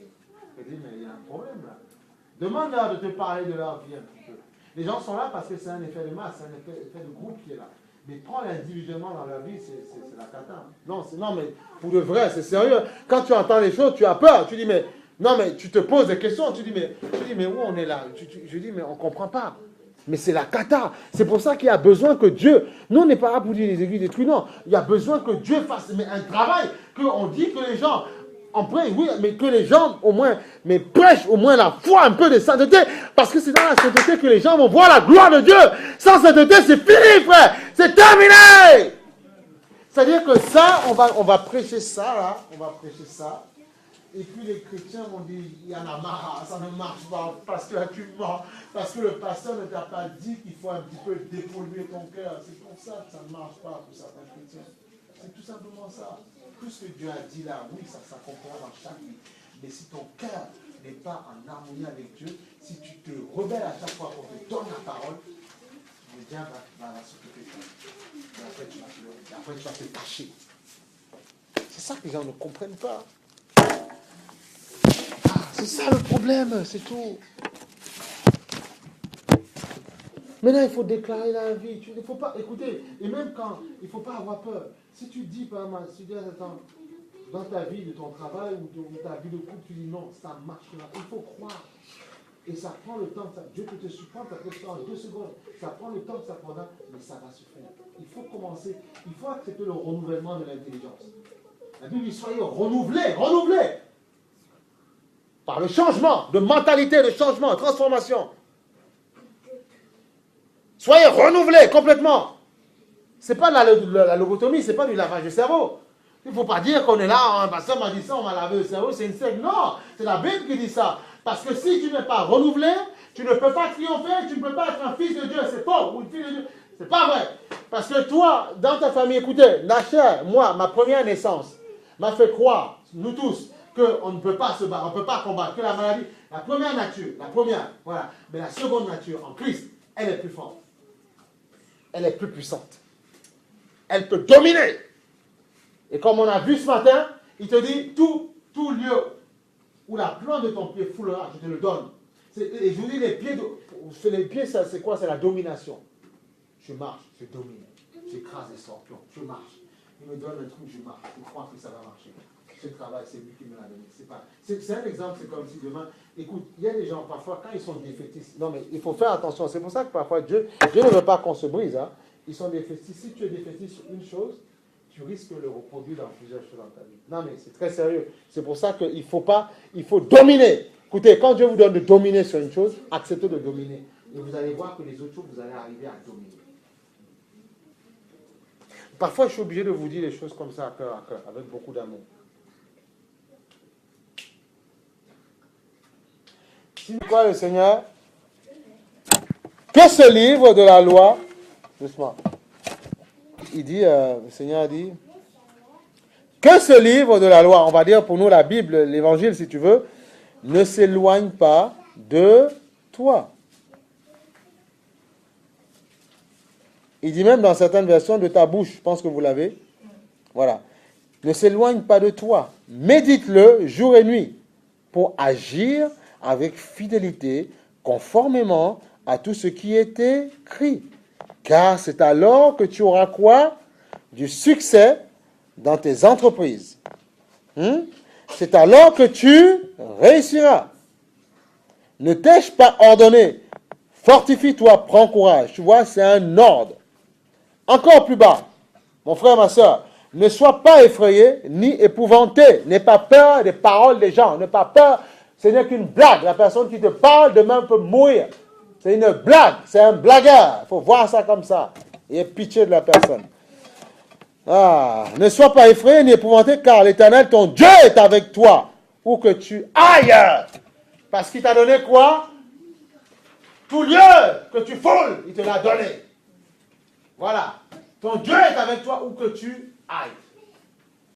Et dis, mais il y a un problème là. Demande-leur de te parler de leur vie un petit peu. Les gens sont là parce que c'est un effet de masse, c'est un effet de groupe qui est là. Mais prends individuellement dans leur vie, c'est la cata. Non, mais pour de vrai, c'est sérieux. Quand tu entends les choses, tu as peur. Tu dis, mais tu te poses des questions. Tu dis, mais où on est là? Je dis, mais on ne comprend pas. Mais c'est la cata. C'est pour ça qu'il y a besoin que Dieu... Nous, on n'est pas là pour dire les aiguilles détruites, non. Il y a besoin que Dieu fasse un travail, qu'on dit que les gens... On prie, oui, mais que les gens, au moins, mais prêchent au moins la foi, un peu de sainteté, parce que c'est dans la sainteté que les gens vont voir la gloire de Dieu. Sans sainteté, c'est fini, frère. C'est terminé. C'est-à-dire que ça, on va prêcher ça, là. On va prêcher ça. Et puis les chrétiens vont dire, il y en a marre, ça ne marche pas, parce que là tu mens, parce que le pasteur ne t'a pas dit qu'il faut un petit peu dépolluer ton cœur. C'est pour ça que ça ne marche pas pour certains chrétiens. C'est tout simplement ça. Tout ce que Dieu a dit là, oui, ça s'accomplira dans chaque vie. Mais si ton cœur n'est pas en harmonie avec Dieu, si tu te rebelles à chaque fois qu'on te donne la parole, le diable va s'occuper de toi. Et après tu vas te cacher. C'est ça que les gens ne comprennent pas. C'est ça le problème, c'est tout. Maintenant, il faut déclarer la vie. Il ne faut pas, écoutez, et même quand, il ne faut pas avoir peur. Si tu dis, par exemple, si tu dis, attends, dans ta vie, de ton travail ou de ta vie de couple, tu dis non, ça marchera. Il faut croire. Et ça prend le temps, Dieu peut te surprendre, ça peut se faire en 2 secondes. Ça prend le temps que ça prendra, mais ça va se faire. Il faut commencer, il faut accepter le renouvellement de l'intelligence. La Bible dit, soyez renouvelés. Par le changement de mentalité, de changement, de transformation. Soyez renouvelés complètement. Ce n'est pas la lobotomie, ce n'est pas du lavage de cerveau. Il ne faut pas dire qu'on est là, un pasteur m'a dit ça, on m'a lavé le cerveau, c'est une secte. Non, c'est la Bible qui dit ça. Parce que si tu n'es pas renouvelé, tu ne peux pas triompher, tu ne peux pas être un fils de Dieu, c'est faux, ou une fille de Dieu. C'est pas vrai. Parce que toi, dans ta famille, écoutez, la chair, moi, ma première naissance, m'a fait croire, nous tous, qu'on ne peut pas se battre, on ne peut pas combattre, que la maladie, la première nature, voilà. Mais la seconde nature, en Christ, elle est plus forte. Elle est plus puissante. Elle peut dominer. Et comme on a vu ce matin, il te dit, tout lieu où la plante de ton pied foulera, je te le donne. Et je vous dis, les pieds, ça, c'est quoi? C'est la domination. Je marche, je domine. J'écrase les scorpions, je marche. Il me donne un truc, je marche. Je crois que ça va marcher. Ce travail, c'est lui qui me l'a donné. C'est un exemple, c'est comme si demain... Écoute, il y a des gens, parfois, quand ils sont défaitistes... Non, mais il faut faire attention. C'est pour ça que parfois, Dieu ne veut pas qu'on se brise. Hein. Ils sont défaitistes. Si tu es défaitiste sur une chose, tu risques de le reproduire dans plusieurs choses dans ta vie. Non, mais c'est très sérieux. C'est pour ça qu'il faut pas... Il faut dominer. Écoutez, quand Dieu vous donne de dominer sur une chose, acceptez de dominer. Et vous allez voir que les autres choses, vous allez arriver à dominer. Parfois, je suis obligé de vous dire les choses comme ça, à cœur, avec beaucoup d'amour. C'est quoi le Seigneur? Que ce livre de la loi, doucement, il dit, le Seigneur dit, que ce livre de la loi, on va dire pour nous la Bible, l'Évangile si tu veux, ne s'éloigne pas de toi. Il dit même dans certaines versions de ta bouche, je pense que vous l'avez. Voilà. Ne s'éloigne pas de toi. Médite-le jour et nuit pour agir avec fidélité, conformément à tout ce qui est écrit. Car c'est alors que tu auras quoi? Du succès dans tes entreprises. C'est alors que tu réussiras. Ne t'ai-je pas ordonné? Fortifie-toi, prends courage. Tu vois, c'est un ordre. Encore plus bas, mon frère, ma soeur, ne sois pas effrayé ni épouvanté. N'aie pas peur des paroles des gens. N'aie pas peur. Ce n'est qu'une blague. La personne qui te parle demain peut mourir. C'est une blague. C'est un blagueur. Il faut voir ça comme ça. Et pitié de la personne. Ne sois pas effrayé ni épouvanté, car l'Éternel, ton Dieu, est avec toi. Où que tu ailles. Parce qu'il t'a donné quoi? Tout lieu que tu foules, il te l'a donné. Voilà. Ton Dieu est avec toi où que tu ailles.